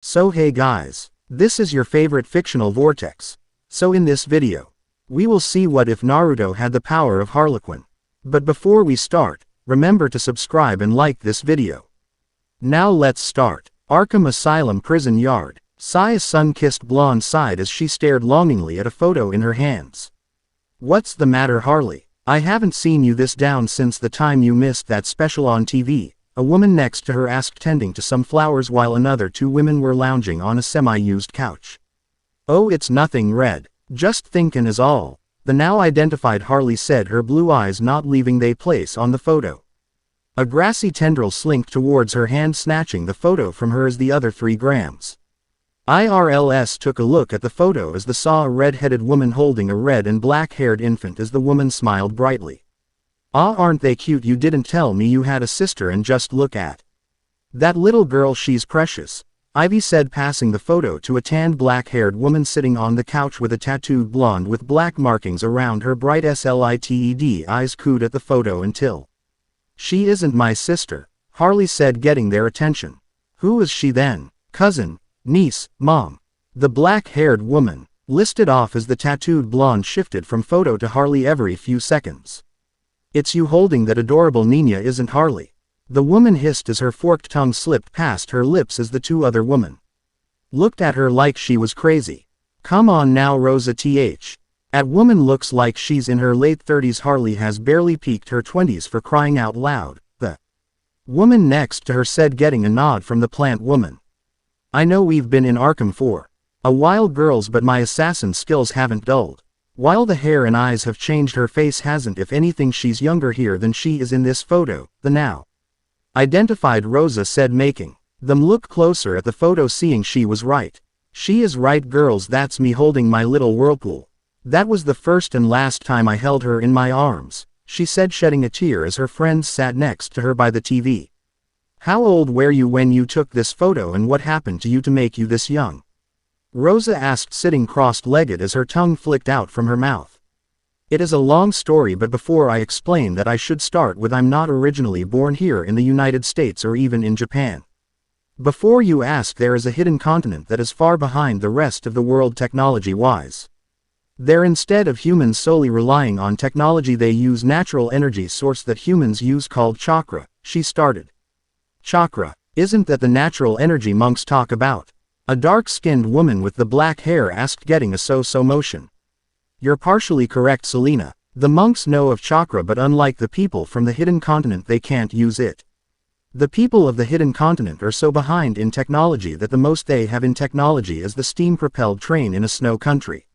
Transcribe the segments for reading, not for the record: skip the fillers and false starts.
So hey guys, this is your favorite fictional vortex. So in this video, we will see what if Naruto had the power of Harlequin. But before we start, remember to subscribe and like this video. Now let's start. Arkham Asylum Prison Yard. Sai's sun-kissed blonde sighed as she stared longingly at a photo in her hands. What's the matter, Harley? I haven't seen you this down since the time you missed that special on TV. A woman next to her asked, tending to some flowers while two women were lounging on a semi-used couch. Oh, it's nothing, Red. Just thinkin' is all, the now identified Harley said, her blue eyes not leaving their place on the photo. A grassy tendril slinked towards her hand, snatching the photo from her as the other 3 grams. IRLS took a look at the photo as they saw a red-headed woman holding a red and black-haired infant as the woman smiled brightly. Ah, aren't they cute? You didn't tell me you had a sister, and just look at that little girl, she's precious, Ivy said, passing the photo to a tanned black-haired woman sitting on the couch with a tattooed blonde with black markings around her bright slitted eyes cooed at the photo until. She isn't my sister, Harley said, getting their attention. Who is she then? Cousin, niece, mom? The black-haired woman listed off as the tattooed blonde shifted from photo to Harley every few seconds. It's you holding that adorable Nina, isn't Harley? The woman hissed as her forked tongue slipped past her lips as the 2 other women looked at her like she was crazy. Come on now, Rosa, that woman looks like she's in her late 30s. Harley has barely peaked her 20s, for crying out loud, the woman next to her said, getting a nod from the plant woman. I know we've been in Arkham for a while, girls, but my assassin skills haven't dulled. While the hair and eyes have changed, her face hasn't. If anything, she's younger here than she is in this photo, the now identified Rosa said, making them look closer at the photo, seeing she was right. She is right, girls, that's me holding my little whirlpool. That was the first and last time I held her in my arms, she said, shedding a tear as her friends sat next to her by the TV. How old were you when you took this photo, and what happened to you to make you this young? Rosa asked, sitting crossed-legged as her tongue flicked out from her mouth. It is a long story, but before I explain that, I should start with I'm not originally born here in the United States or even in Japan. Before you ask, there is a hidden continent that is far behind the rest of the world technology-wise. There, instead of humans solely relying on technology, they use natural energy source that humans use called chakra, she started. Chakra, isn't that the natural energy monks talk about? A dark-skinned woman with the black hair asked, getting a so-so motion. You're partially correct, Selena. The monks know of chakra, but unlike the people from the hidden continent, they can't use it. The people of the hidden continent are so behind in technology that the most they have in technology is the steam-propelled train in a snow country.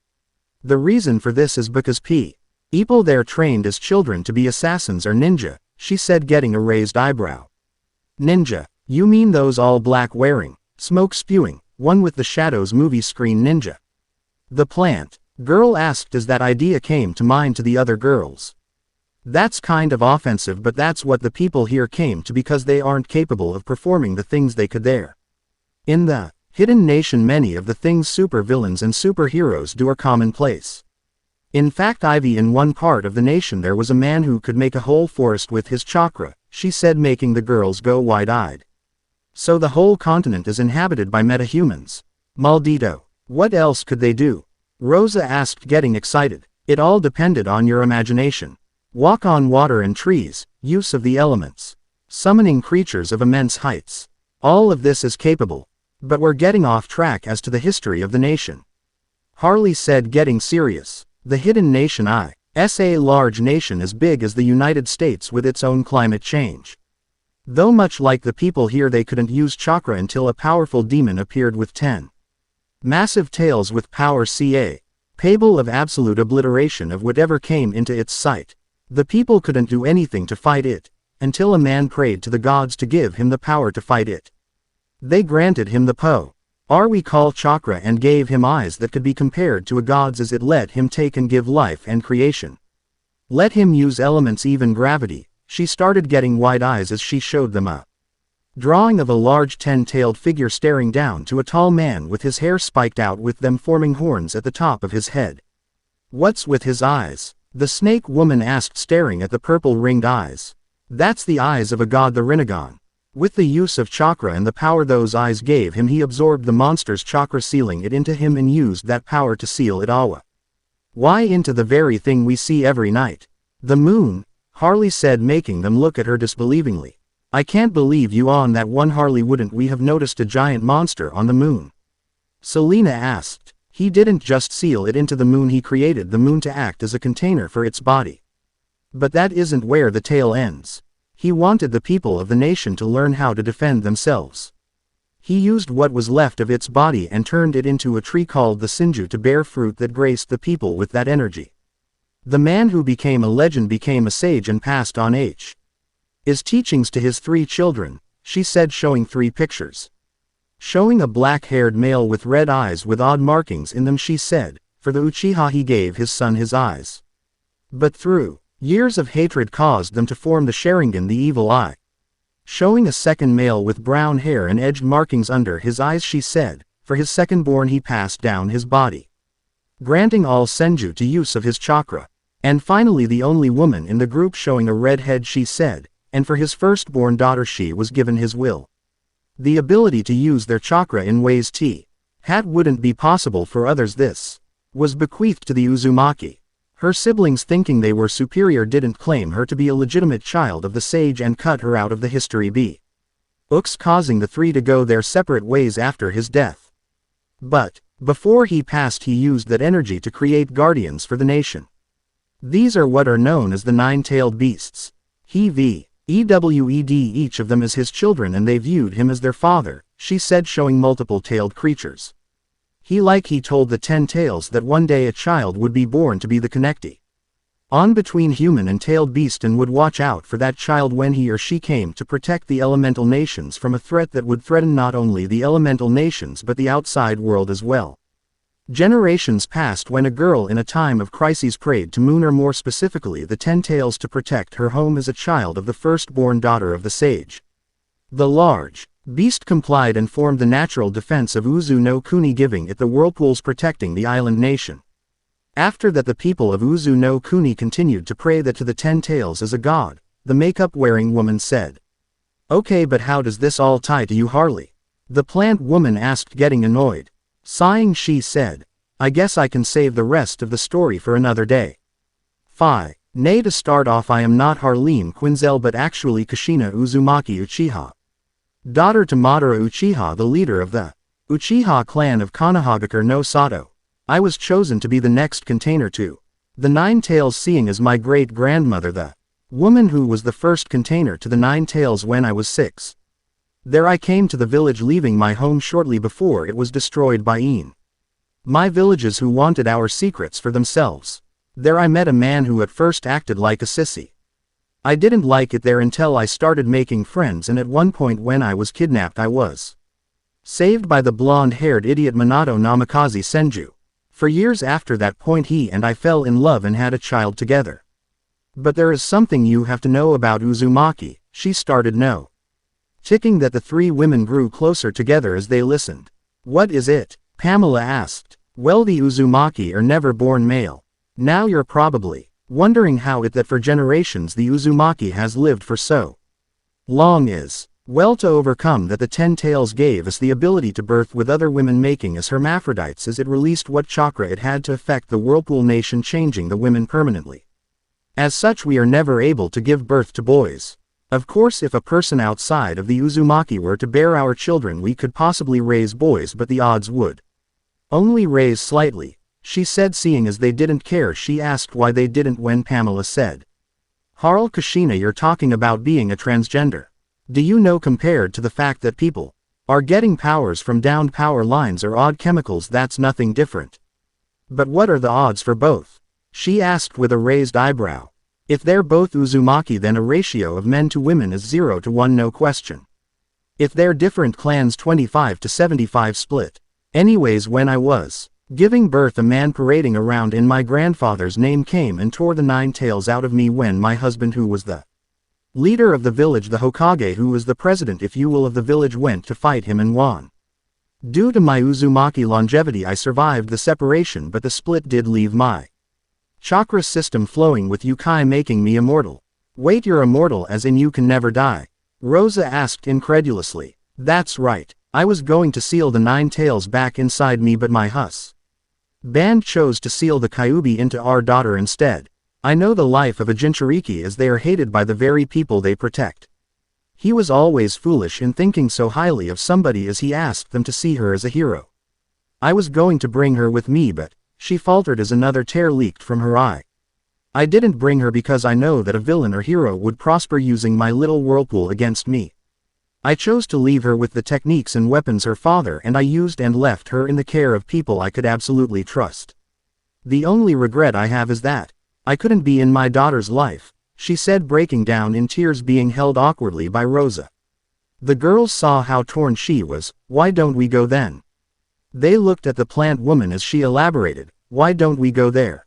The reason for this is because people there trained as children to be assassins or ninja, she said, getting a raised eyebrow. Ninja? You mean those all-black wearing, smoke-spewing, one with the shadows movie screen ninja? The plant girl asked as that idea came to mind to the other girls. That's kind of offensive, but that's what the people here came to, because they aren't capable of performing the things they could there. In the hidden nation, many of the things supervillains and superheroes do are commonplace. In fact, Ivy, in one part of the nation there was a man who could make a whole forest with his chakra, she said, making the girls go wide-eyed. So the whole continent is inhabited by metahumans. Maldito. What else could they do? Rosa asked, getting excited. It all depended on your imagination. Walk on water and trees, use of the elements, summoning creatures of immense heights. All of this is capable. But we're getting off track as to the history of the nation, Harley said, getting serious. The hidden nation is a large nation as big as the United States with its own climate change. Though much like the people here, they couldn't use chakra until a powerful demon appeared with 10 massive tails with power capable of absolute obliteration of whatever came into its sight. The people couldn't do anything to fight it, until a man prayed to the gods to give him the power to fight it. They granted him the power we call chakra and gave him eyes that could be compared to a god's, as it let him take and give life and creation. Let him use elements, even gravity. She started, getting wide eyes as she showed them a drawing of a large 10-tailed figure staring down to a tall man with his hair spiked out with them forming horns at the top of his head. What's with his eyes? The snake woman asked, staring at the purple ringed eyes. That's the eyes of a god, the Rinnegan. With the use of chakra and the power those eyes gave him, he absorbed the monster's chakra, sealing it into him, and used that power to seal it awa. Why, into the very thing we see every night. The moon, Harley said, making them look at her disbelievingly. I can't believe you on that one, Harley. Wouldn't we have noticed a giant monster on the moon? Selena asked. He didn't just seal it into the moon, he created the moon to act as a container for its body. But that isn't where the tale ends. He wanted the people of the nation to learn how to defend themselves. He used what was left of its body and turned it into a tree called the Sinju to bear fruit that graced the people with that energy. The man who became a legend became a sage and passed on his teachings to his 3 children, she said, showing 3 pictures. Showing a black-haired male with red eyes with odd markings in them, she said, for the Uchiha he gave his son his eyes. But through years of hatred caused them to form the Sharingan, the evil eye. Showing a second male with brown hair and edged markings under his eyes, she said, for his second-born he passed down his body, granting all Senju to use of his chakra. And finally the only woman in the group showing a red head, she said, and for his firstborn daughter she was given his will. The ability to use their chakra in ways had wouldn't be possible for others. This was bequeathed to the Uzumaki. Her siblings, thinking they were superior, didn't claim her to be a legitimate child of the sage and cut her out of the history books, causing the 3 to go their separate ways after his death. But before he passed, he used that energy to create guardians for the nation. These are what are known as the 9-tailed beasts. He vewed each of them as his children, and they viewed him as their father, she said, showing multiple tailed creatures. He told the 10 tails that one day a child would be born to be the connectee on between human and tailed beast, and would watch out for that child when he or she came to protect the elemental nations from a threat that would threaten not only the elemental nations but the outside world as well. Generations passed when a girl in a time of crises prayed to Moon, or more specifically the 10 tails, to protect her home as a child of the firstborn daughter of the sage. The large beast complied and formed the natural defense of Uzu no Kuni, giving it the whirlpools protecting the island nation. After that, the people of Uzu no Kuni continued to pray that to the 10 tails as a god. The makeup-wearing woman said. Okay, but how does this all tie to you, Harley? The plant woman asked, getting annoyed. Sighing, she said, I guess I can save the rest of the story for another day. Nay, to start off, I am not Harlequin Quinzel but actually Kushina Uzumaki Uchiha, daughter to Madara Uchiha, the leader of the Uchiha clan of Konohagakure no Sato. I was chosen to be the next container to the 9 tails, seeing as my great-grandmother, the woman who was the first container to the 9 tails, when I was 6. There I came to the village, leaving my home shortly before it was destroyed by my villages who wanted our secrets for themselves. There I met a man who at first acted like a sissy. I didn't like it there until I started making friends, and at one point when I was kidnapped I was saved by the blonde-haired idiot Minato Namikaze Senju. For years after that point he and I fell in love and had a child together. But there is something you have to know about Uzumaki, she started ticking that the 3 women grew closer together as they listened. What is it? Pamela asked. Well, the Uzumaki are never born male. Now you're probably wondering how it that for generations the Uzumaki has lived for so long is. Well, to overcome that, the 10 tails gave us the ability to birth with other women, making us hermaphrodites as it released what chakra it had to affect the Whirlpool Nation, changing the women permanently. As such, we are never able to give birth to boys. Of course, if a person outside of the Uzumaki were to bear our children, we could possibly raise boys, but the odds would only raise slightly, she said, seeing as they didn't care. She asked why they didn't when Pamela said, Harl Kushina, you're talking about being a transgender. Do you know, compared to the fact that people are getting powers from downed power lines or odd chemicals, that's nothing different. But what are the odds for both? She asked with a raised eyebrow. If they're both Uzumaki, then a ratio of men to women is 0 to 1, no question. If they're different clans, 25 to 75 split. Anyways, when I was giving birth, a man parading around in my grandfather's name came and tore the 9 tails out of me when my husband, who was the leader of the village, the Hokage, who was the president, if you will, of the village, went to fight him and won. Due to my Uzumaki longevity, I survived the separation, but the split did leave my chakra system flowing with Yukai, making me immortal. Wait, you're immortal as in you can never die? Rosa asked incredulously. That's right. I was going to seal the 9 tails back inside me, but my husband chose to seal the Kyuubi into our daughter instead. I know the life of a Jinchuriki, as they are hated by the very people they protect. He was always foolish in thinking so highly of somebody as he asked them to see her as a hero. I was going to bring her with me, but she faltered as another tear leaked from her eye. I didn't bring her because I know that a villain or hero would prosper using my little whirlpool against me. I chose to leave her with the techniques and weapons her father and I used, and left her in the care of people I could absolutely trust. The only regret I have is that I couldn't be in my daughter's life, she said, breaking down in tears, being held awkwardly by Rosa. The girls saw how torn she was. Why don't we go then? They looked at the plant woman as she elaborated. Why don't we go there?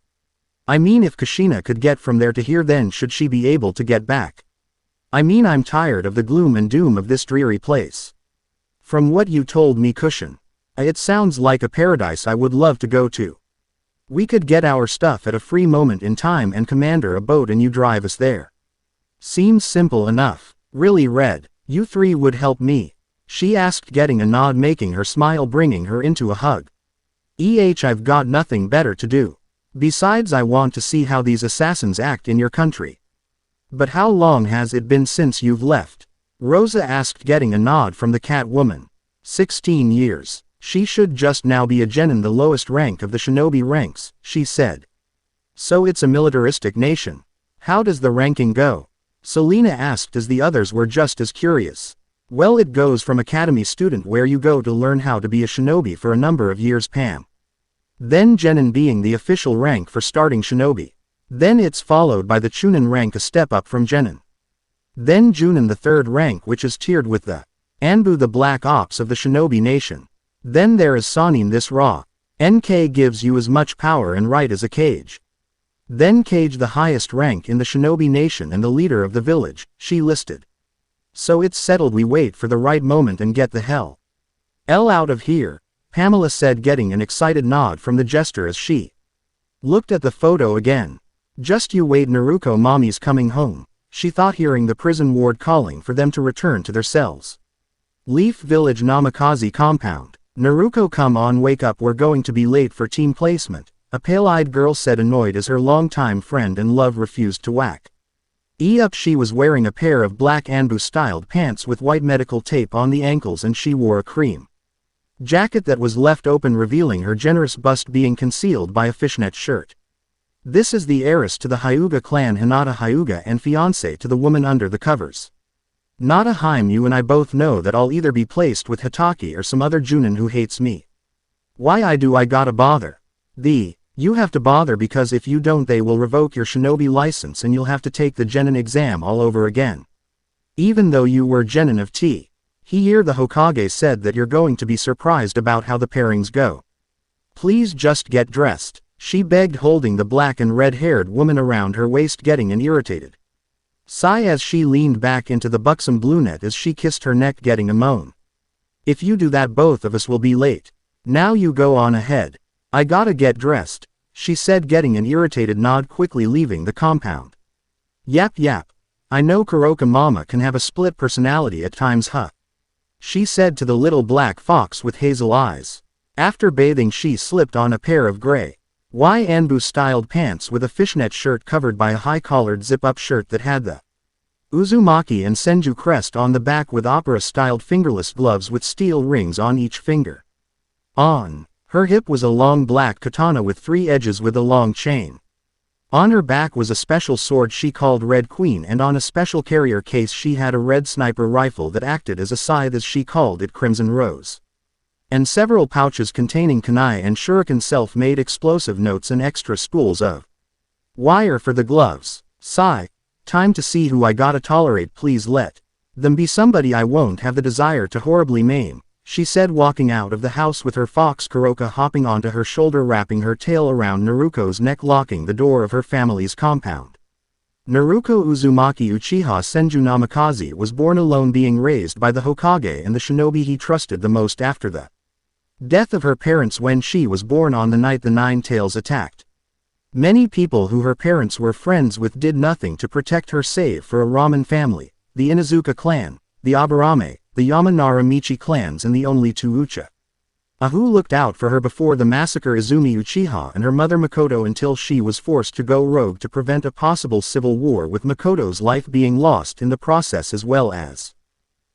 I mean, if Kushina could get from there to here, then should she be able to get back? I mean, I'm tired of the gloom and doom of this dreary place. From what you told me, Kushina, it sounds like a paradise I would love to go to. We could get our stuff at a free moment in time and commander a boat and you drive us there. Seems simple enough. Really, Red, you 3 would help me? She asked, getting a nod, making her smile, bringing her into a hug. I've got nothing better to do. Besides, I want to see how these assassins act in your country. But how long has it been since you've left? Rosa asked, getting a nod from the cat woman. 16 years. She should just now be a genin, the lowest rank of the shinobi ranks, she said. So it's a militaristic nation. How does the ranking go? Selena asked, as the others were just as curious. Well, it goes from academy student, where you go to learn how to be a shinobi for a number of years, Pam. Then genin being the official rank for starting shinobi. Then it's followed by the chunin rank, a step up from genin. Then junin, the 3rd rank, which is tiered with the anbu, the black ops of the shinobi nation. Then there is sanin, this raw NK gives you as much power and right as a kage. Then kage, the highest rank in the shinobi nation and the leader of the village, she listed. So it's settled, we wait for the right moment and get the hell out of here, Pamela said, getting an excited nod from the jester as she looked at the photo again. Just you wait, Naruko, mommy's coming home, she thought, hearing the prison ward calling for them to return to their cells. Leaf Village Namikaze compound. Naruko, come on, wake up, we're going to be late for team placement, a pale-eyed girl said, annoyed as her longtime friend and love refused to whack up. She was wearing a pair of black anbu-styled pants with white medical tape on the ankles, and she wore a cream jacket that was left open, revealing her generous bust being concealed by a fishnet shirt. This is the heiress to the Hyuga clan, Hinata Hyuga, and fiancé to the woman under the covers. Nata Haim, you and I both know that I'll either be placed with Hitaki or some other Junin who hates me. Why I gotta bother? You have to bother because if you don't, they will revoke your shinobi license and you'll have to take the genin exam all over again. Even though you were genin of T. Here, the Hokage said that you're going to be surprised about how the pairings go. Please just get dressed, she begged, holding the black and red-haired woman around her waist, getting an irritated sigh as she leaned back into the buxom brunette as she kissed her neck, getting a moan. If you do that, both of us will be late. Now you go on ahead. I gotta get dressed, she said, getting an irritated nod, quickly leaving the compound. Yap. I know Kuroka mama can have a split personality at times, huh? She said to the little black fox with hazel eyes. After bathing, she slipped on a pair of gray anbu-styled pants with a fishnet shirt covered by a high-collared zip-up shirt that had the Uzumaki and Senju crest on the back, with opera-styled fingerless gloves with steel rings on each finger. On her hip was a long black katana with 3 edges with a long chain. On her back was a special sword she called Red Queen, and on a special carrier case she had a red sniper rifle that acted as a scythe, as she called it, Crimson Rose. And several pouches containing kunai and shuriken self-made explosive notes and extra spools of wire for the gloves. Sigh. Time to see who I gotta tolerate. Please let them be somebody I won't have the desire to horribly maim, she said, walking out of the house with her fox Kuroka hopping onto her shoulder, wrapping her tail around Naruko's neck, locking the door of her family's compound. Naruko Uzumaki Uchiha Senju Namikaze was born alone, being raised by the Hokage and the shinobi he trusted the most after the death of her parents when she was born on the night the 9 tails attacked. Many people who her parents were friends with did nothing to protect her save for a ramen family, the Inuzuka clan, the Aburame, the Yamanara Michi clans and the only two Uchiha who looked out for her before the massacre Izumi Uchiha and her mother Makoto until she was forced to go rogue to prevent a possible civil war with Makoto's life being lost in the process as well as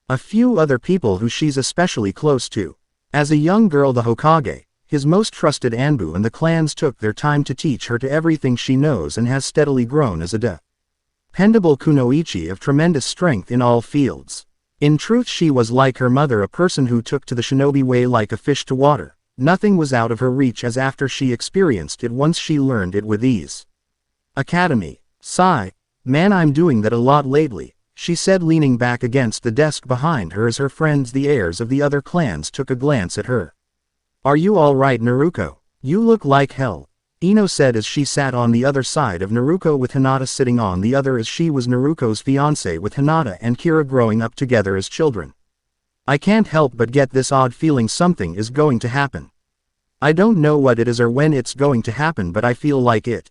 a few other people who she's especially close to. As a young girl the Hokage, his most trusted Anbu and the clans took their time to teach her to everything she knows and has steadily grown as a dependable kunoichi of tremendous strength in all fields. In truth she was like her mother, a person who took to the shinobi way like a fish to water. Nothing was out of her reach as after she experienced it once she learned it with ease. Academy. Sigh. Man, I'm doing that a lot lately, she said leaning back against the desk behind her as her friends the heirs of the other clans took a glance at her. Are you alright Naruko? You look like hell, Ino said as she sat on the other side of Naruko with Hinata sitting on the other as she was Naruko's fiancé with Hinata and Kira growing up together as children. I can't help but get this odd feeling something is going to happen. I don't know what it is or when it's going to happen, but I feel like it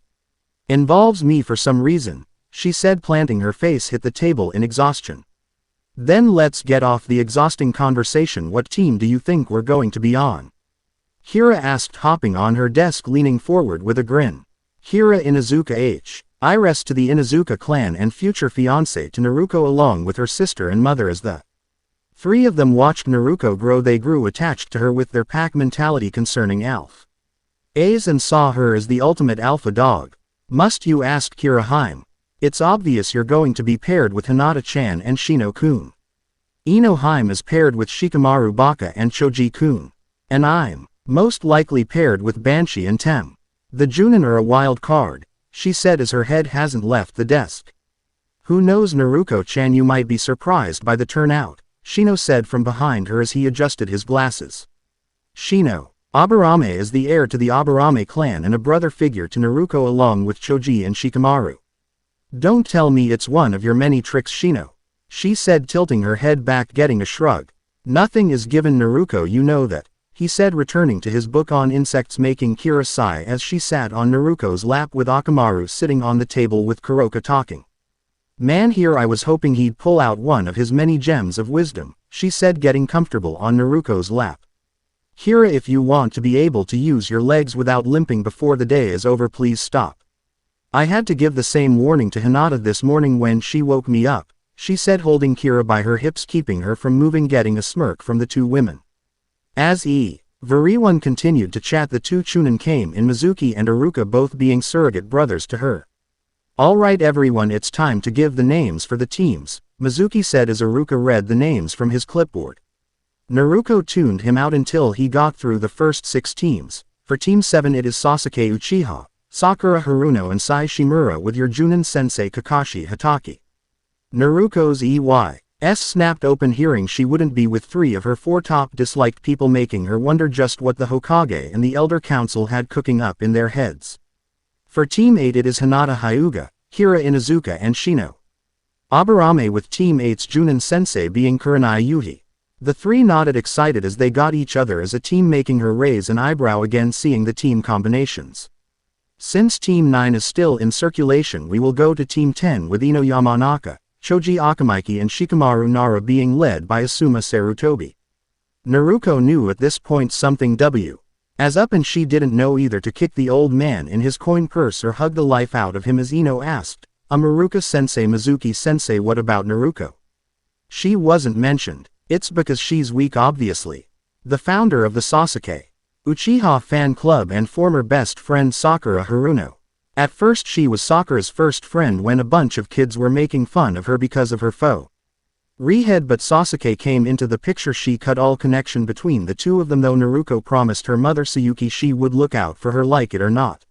involves me for some reason, she said, planting her face hit the table in exhaustion. Then let's get off the exhausting conversation. What team do you think we're going to be on? Kira asked, hopping on her desk leaning forward with a grin. Kira Inuzuka H. Heiress to the Inuzuka clan and future fiancé to Naruko along with her sister and mother. As the three of them watched Naruko grow, they grew attached to her with their pack mentality concerning Alpha A's and saw her as the ultimate alpha dog. Must you ask Kira Haim? It's obvious you're going to be paired with Hinata-chan and Shino-kun. Ino Haim is paired with Shikamaru Baka and Choji-kun. And I'm most likely paired with Banshee and Tem. The Junin are a wild card, she said as her head hasn't left the desk. Who knows Naruko-chan, you might be surprised by the turnout, Shino said from behind her as he adjusted his glasses. Shino. Aburame is the heir to the Aburame clan and a brother figure to Naruko along with Choji and Shikamaru. Don't tell me it's one of your many tricks Shino, she said tilting her head back getting a shrug. Nothing is given Naruko, you know that, he said returning to his book on insects making Kira sigh as she sat on Naruko's lap with Akamaru sitting on the table with Kuroka talking. Man, here I was hoping he'd pull out one of his many gems of wisdom, she said getting comfortable on Naruko's lap. Kira, if you want to be able to use your legs without limping before the day is over, please stop. I had to give the same warning to Hinata this morning when she woke me up, she said holding Kira by her hips keeping her from moving, getting a smirk from the two women. As everyone continued to chat, the two Chunin came in, Mizuki and Iruka both being surrogate brothers to her. Alright everyone, it's time to give the names for the teams, Mizuki said as Iruka read the names from his clipboard. Naruko tuned him out until he got through the first 6 teams. For Team 7 it is Sasuke Uchiha, Sakura Haruno and Sai Shimura with your Junin sensei Kakashi Hatake. Naruko's EY's snapped open hearing she wouldn't be with 3 of her 4 top disliked people, making her wonder just what the Hokage and the Elder Council had cooking up in their heads. For Team 8 it is Hinata Hyuga, Kira Inuzuka and Shino Aburame with Team 8's Junin sensei being Kurenai Yuhi. The 3 nodded excited as they got each other as a team, making her raise an eyebrow again seeing the team combinations. Since Team 9 is still in circulation, we will go to Team 10 with Ino Yamanaka, Choji Akamaiki and Shikamaru Nara being led by Asuma Sarutobi. Naruko knew at this point something was up and she didn't know either to kick the old man in his coin purse or hug the life out of him as Ino asked, Maruka-sensei, Mizuki-sensei, what about Naruko? She wasn't mentioned. It's because she's weak obviously. The founder of the Sasuke Uchiha fan club and former best friend Sakura Haruno. At first she was Sakura's first friend when a bunch of kids were making fun of her because of her foe Rehead, but Sasuke came into the picture. She cut all connection between the two of them, though Naruko promised her mother Sayuki she would look out for her like it or not.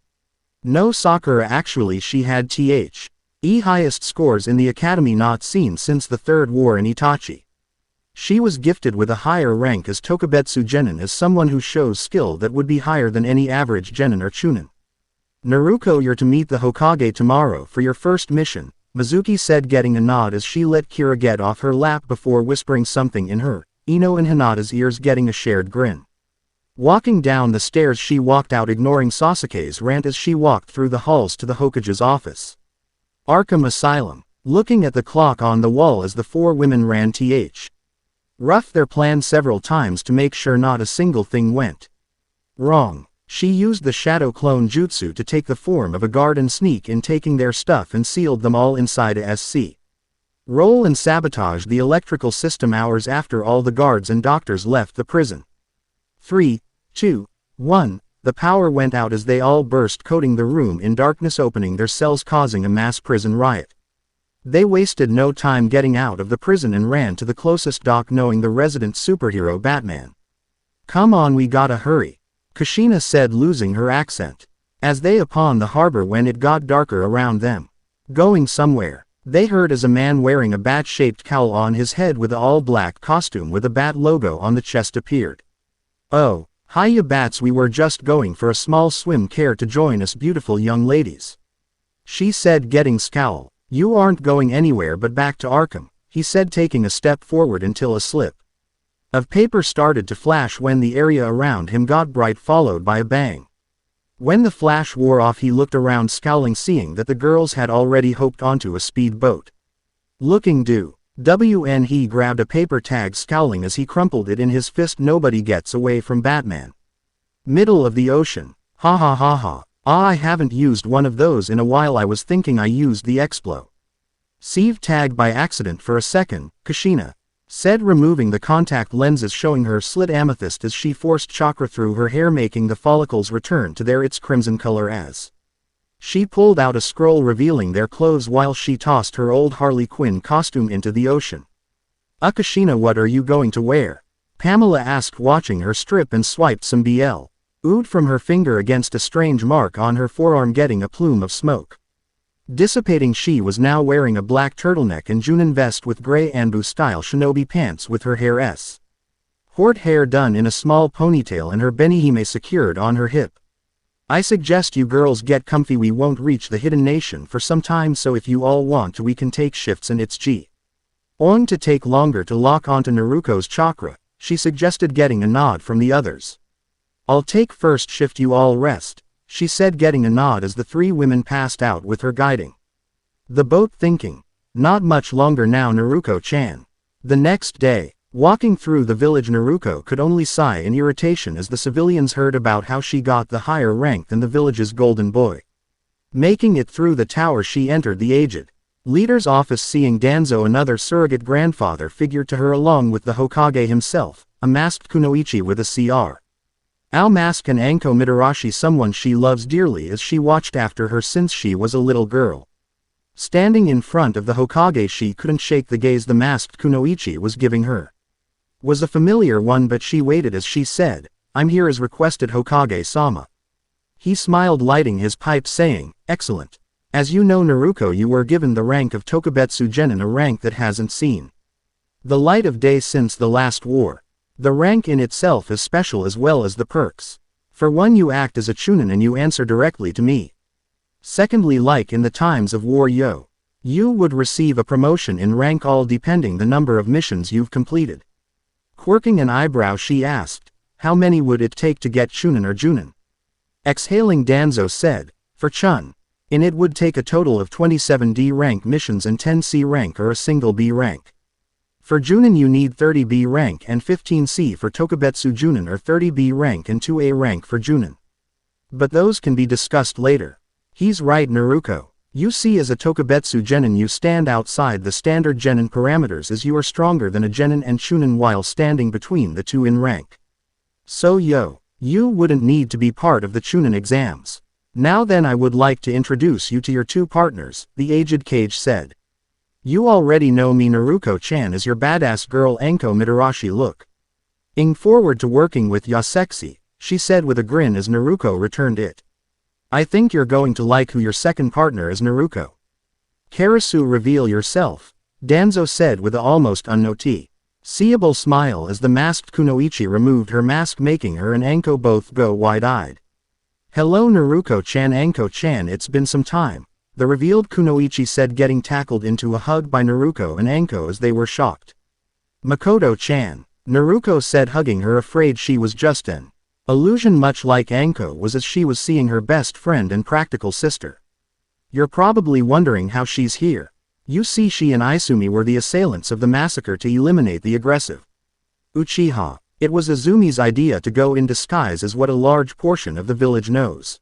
No, Sakura actually, she had highest scores in the academy not seen since the Third War in Itachi. She was gifted with a higher rank as Tokubetsu Genin, as someone who shows skill that would be higher than any average Genin or Chunin. Naruko, you're to meet the Hokage tomorrow for your first mission, Mizuki said getting a nod as she let Kira get off her lap before whispering something in her, Ino and Hinata's ears, getting a shared grin. Walking down the stairs she walked out, ignoring Sasuke's rant as she walked through the halls to the Hokage's office. Arkham Asylum. looking at the clock on the wall as the four women ran rough their plan several times to make sure not a single thing went wrong. She used the shadow clone jutsu to take the form of a guard and sneak in, taking their stuff and sealed them all inside a SC. Roll and sabotage the electrical system hours after all the guards and doctors left the prison. 3, 2, 1, the power went out as they all burst, coating the room in darkness, opening their cells, causing a mass prison riot. They wasted no time getting out of the prison and ran to the closest dock, knowing the resident superhero Batman. "Come on, we gotta hurry," Kushina said, losing her accent, as they upon the harbor when it got darker around them. Going somewhere, they heard as a man wearing a bat-shaped cowl on his head with an all-black costume with a bat logo on the chest appeared. "Oh, hiya bats, we were just going for a small swim, care to join us, beautiful young ladies?" she said, getting scowl. "You aren't going anywhere but back to Arkham," he said, taking a step forward until a slip of paper started to flash when the area around him got bright, followed by a bang. When the flash wore off, he looked around, scowling, seeing that the girls had already hopped onto a speedboat. Looking due WN, he grabbed a paper tag, scowling as he crumpled it in his fist. "Nobody gets away from Batman. Middle of the ocean. Ha ha ha ha. I haven't used one of those in a while. I was thinking I used the Explo Sieve tag by accident for a second," Kushina said, removing the contact lenses, showing her slit amethyst as she forced chakra through her hair, making the follicles return to its crimson color as she pulled out a scroll revealing their clothes while she tossed her old Harlequin costume into the ocean. "Kushina, what are you going to wear?" Pamela asked, watching her strip, and swiped some BL ood from her finger against a strange mark on her forearm, getting a plume of smoke dissipating. She was now wearing a black turtleneck and Junin vest with gray Anbu-style shinobi pants, with her hair's hort hair done in a small ponytail and her benihime secured on her hip. "I suggest you girls get comfy. We won't reach the hidden nation for some time, so if you all want to, we can take shifts, and it's going to take longer to lock onto Naruko's chakra," she suggested, getting a nod from the others. "I'll take first shift, you all rest," she said, getting a nod as the three women passed out with her guiding the boat, thinking, "Not much longer now, Naruko-chan." The next day, walking through the village, Naruko could only sigh in irritation as the civilians heard about how she got the higher rank than the village's golden boy. Making it through the tower, she entered the aged leader's office, seeing Danzo, another surrogate grandfather figure to her, along with the Hokage himself, a masked kunoichi with a Cr. mask, and Anko Mitarashi, someone she loves dearly, as she watched after her since she was a little girl. Standing in front of the Hokage, she couldn't shake the gaze the masked kunoichi was giving her. Was a familiar one, but she waited as she said, "I'm here as requested, Hokage-sama." He smiled, lighting his pipe, saying, "Excellent. As you know, Naruko, you were given the rank of Tokubetsu Genin, a rank that hasn't seen the light of day since the last war. The rank in itself is special, as well as the perks. For one, you act as a chunin and you answer directly to me. Secondly, like in the times of war, you would receive a promotion in rank, all depending the number of missions you've completed." Quirking an eyebrow, she asked, "How many would it take to get chunin or junin?" Exhaling, Danzo said, "For chun, in it would take a total of 27 D rank missions and 10 C rank or a single B rank. For Junin, you need 30 B rank and 15 C for Tokubetsu Junin, or 30 B rank and 2 A rank for Junin. But those can be discussed later." He's right, Naruko. You see, as a Tokubetsu Genin, you stand outside the standard Genin parameters, as you are stronger than a Genin and Chunin while standing between the two in rank. So you wouldn't need to be part of the Chunin exams. Now then, I would like to introduce you to your two partners," the aged Kage said. "You already know me, Naruko-chan, as your badass girl Anko Mitarashi. Looking forward to working with ya, sexy," she said with a grin as Naruko returned it. "I think you're going to like who your second partner is, Naruko." "Karasu, reveal yourself," Danzo said with a almost unnoticeable smile as the masked kunoichi removed her mask, making her and Anko both go wide-eyed. "Hello, Naruko-chan." "Anko-chan, it's been some time," the revealed kunoichi said, getting tackled into a hug by Naruko and Anko as they were shocked. "Makoto-chan," Naruko said, hugging her, afraid she was just an illusion, much like Anko was, as she was seeing her best friend and practical sister. "You're probably wondering how she's here. You see, she and Izumi were the assailants of the massacre to eliminate the aggressive Uchiha. It was Izumi's idea to go in disguise as what a large portion of the village knows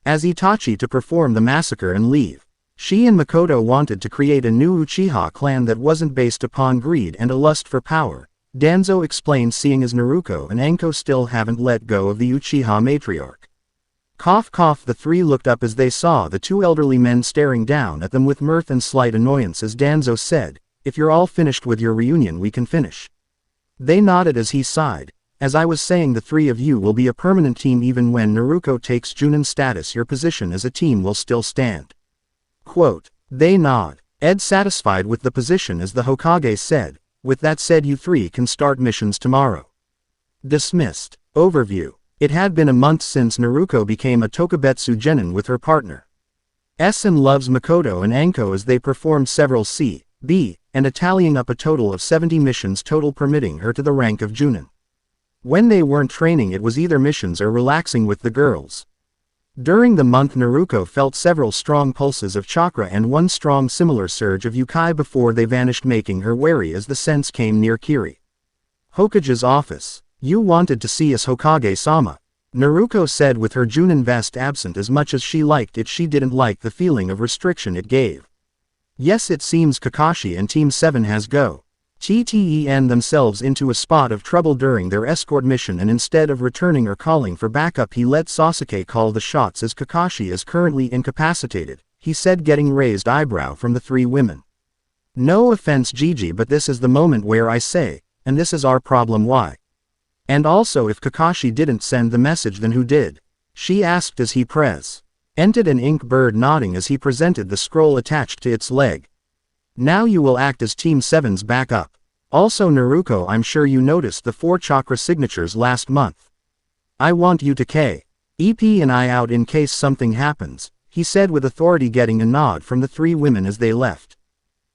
as Itachi to perform the massacre and leave. She and Makoto wanted to create a new Uchiha clan that wasn't based upon greed and a lust for power, Danzo explained, seeing as Naruko and Anko still haven't let go of the Uchiha matriarch. Cough cough. The three looked up as they saw the two elderly men staring down at them with mirth and slight annoyance as Danzo said, "If you're all finished with your reunion, we can finish." They nodded as he sighed. "As I was saying, the three of you will be a permanent team. Even when Naruko takes Junin status, your position as a team will still stand." Quote. They nod. Ed satisfied with the position as the Hokage said, "With that said, you three can start missions tomorrow." Dismissed. Overview. It had been a month since Naruko became a Tokubetsu genin with her partner. And loves Makoto and Anko as they performed several C, B, and tallying up a total of 70 missions total, permitting her to the rank of Junin. When they weren't training, it was either missions or relaxing with the girls. During the month, Naruko felt several strong pulses of chakra and one strong similar surge of Yukai before they vanished, making her wary as the sense came near Kiri Hokage's office. "You wanted to see us, Hokage-sama," Naruko said with her Junin vest absent. As much as she liked it, she didn't like the feeling of restriction it gave. "Yes, it seems Kakashi and Team 7 has gotten themselves into a spot of trouble during their escort mission, and instead of returning or calling for backup, he let Sasuke call the shots as Kakashi is currently incapacitated," he said, getting raised eyebrow from the three women. "No offense, Gigi, but this is the moment where I say, and this is our problem. Why? And also, if Kakashi didn't send the message, then who did?" she asked as he presented an ink bird, nodding as he presented the scroll attached to its leg. "Now you will act as Team 7's backup. Also Naruko, I'm sure you noticed the 4 chakra signatures last month. I want you to keep an eye out in case something happens," he said with authority, getting a nod from the three women as they left.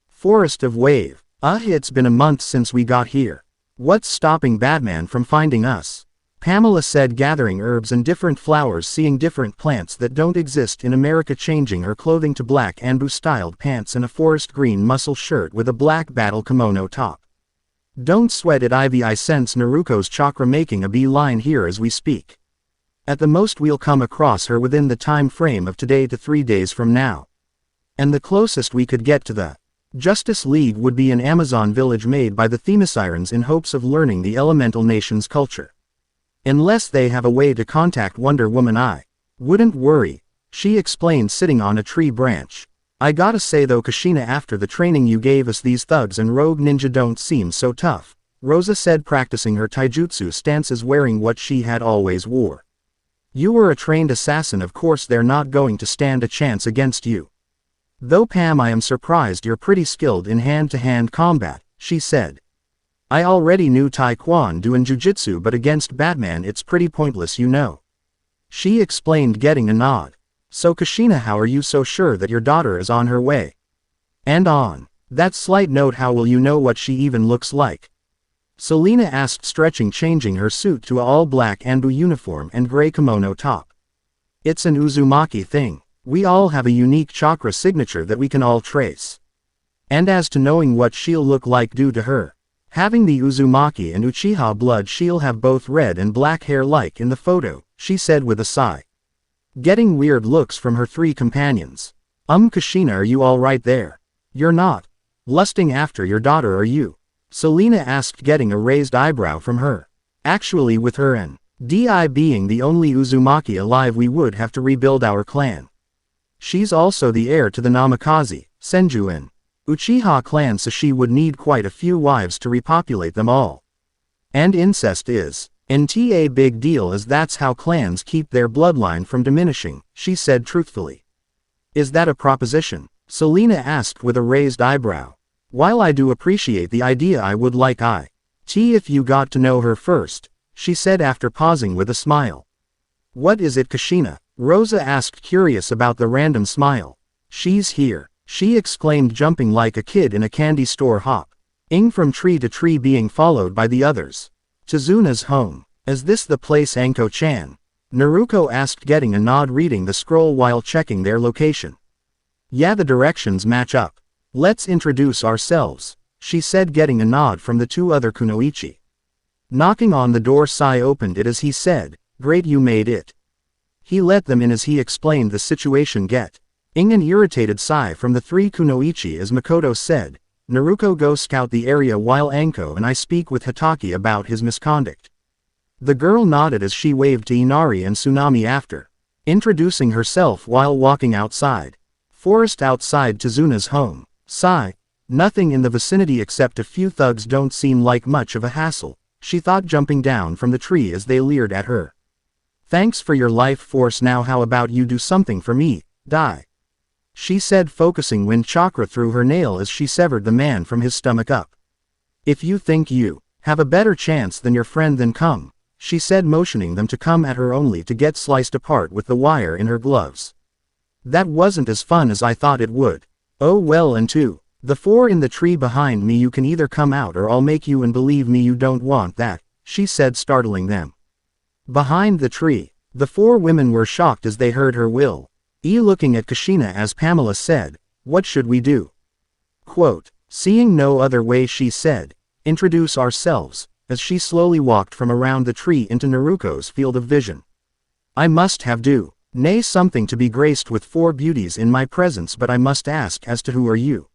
Forest of Wave. It's been a month since we got here. What's stopping Batman from finding us?" Pamela said, gathering herbs and different flowers, seeing different plants that don't exist in America, changing her clothing to black Anbu-styled pants and a forest green muscle shirt with a black battle kimono top. "Don't sweat it, Ivy. I sense Naruko's chakra making a beeline here as we speak. At the most we'll come across her within the time frame of today to 3 days from now. And the closest we could get to the Justice League would be an Amazon village made by the Themisirens in hopes of learning the elemental nation's culture. Unless they have a way to contact Wonder Woman, I wouldn't worry," she explained, sitting on a tree branch. "I gotta say though, Kushina, after the training you gave us, these thugs and rogue ninja don't seem so tough," Rosa said, practicing her taijutsu stances wearing what she had always wore. "You were a trained assassin, of course they're not going to stand a chance against you. Though Pam, I am surprised you're pretty skilled in hand-to-hand combat," she said. "I already knew Taekwondo and Jiu-Jitsu, but against Batman it's pretty pointless, you know," she explained, getting a nod. "So Kushina, how are you so sure that your daughter is on her way? And on that slight note, how will you know what she even looks like?" Selena asked, changing her suit to a all-black Anbu uniform and gray kimono top. "It's an Uzumaki thing. We all have a unique chakra signature that we can all trace. And as to knowing what she'll look like due to her having the Uzumaki and Uchiha blood, she'll have both red and black hair like in the photo," she said with a sigh, getting weird looks from her three companions. Kushina, are you all right there? You're not lusting after your daughter, are you?" Selena asked, getting a raised eyebrow from her. "Actually, with her and Di being the only Uzumaki alive, we would have to rebuild our clan. She's also the heir to the Namikaze, Senju and Uchiha clan, so she would need quite a few wives to repopulate them all. And incest is a big deal, as that's how clans keep their bloodline from diminishing," she said truthfully. "Is that a proposition?" Selena asked with a raised eyebrow. "While I do appreciate the idea, I would like if you got to know her first," she said after pausing with a smile. "What is it, Kushina?" Rosa asked, curious about the random smile. "She's here," she exclaimed, jumping like a kid in a candy store, hopping from tree to tree, being followed by the others. "Tizuna's home. Is this the place, Anko-chan?" Naruko asked, getting a nod, reading the scroll while checking their location. "Yeah, the directions match up. Let's introduce ourselves, she said, getting a nod from the two other kunoichi. Knocking on the door, Sai opened it as he said, "Great, you made it." He let them in as he explained the situation. Getting an irritated sigh from the three kunoichi as Makoto said, "Naruko, go scout the area while Anko and I speak with Hitaki about his misconduct." The girl nodded as she waved to Inari and Tsunami after introducing herself while walking outside. Forest outside Tezuna's home. Sigh. Nothing in the vicinity except a few thugs don't seem like much of a hassle, she thought, jumping down from the tree as they leered at her. "Thanks for your life force. Now how about you do something for me, Dai?" she said, focusing wind chakra through her nail as she severed the man from his stomach up. "If you think you have a better chance than your friend, then come," she said, motioning them to come at her, only to get sliced apart with the wire in her gloves. "That wasn't as fun as I thought it would." "Oh well, and to the four in the tree behind me, you can either come out or I'll make you, and believe me, you don't want that," she said, startling them. Behind the tree, the four women were shocked as they heard her will. Looking at Kushina as Pamela said, "What should we do?" Quote, "Seeing no other way," she said, "introduce ourselves," as she slowly walked from around the tree into Naruko's field of vision. "I must have do. Nay, something to be graced with four beauties in my presence, but I must ask as to who are you?"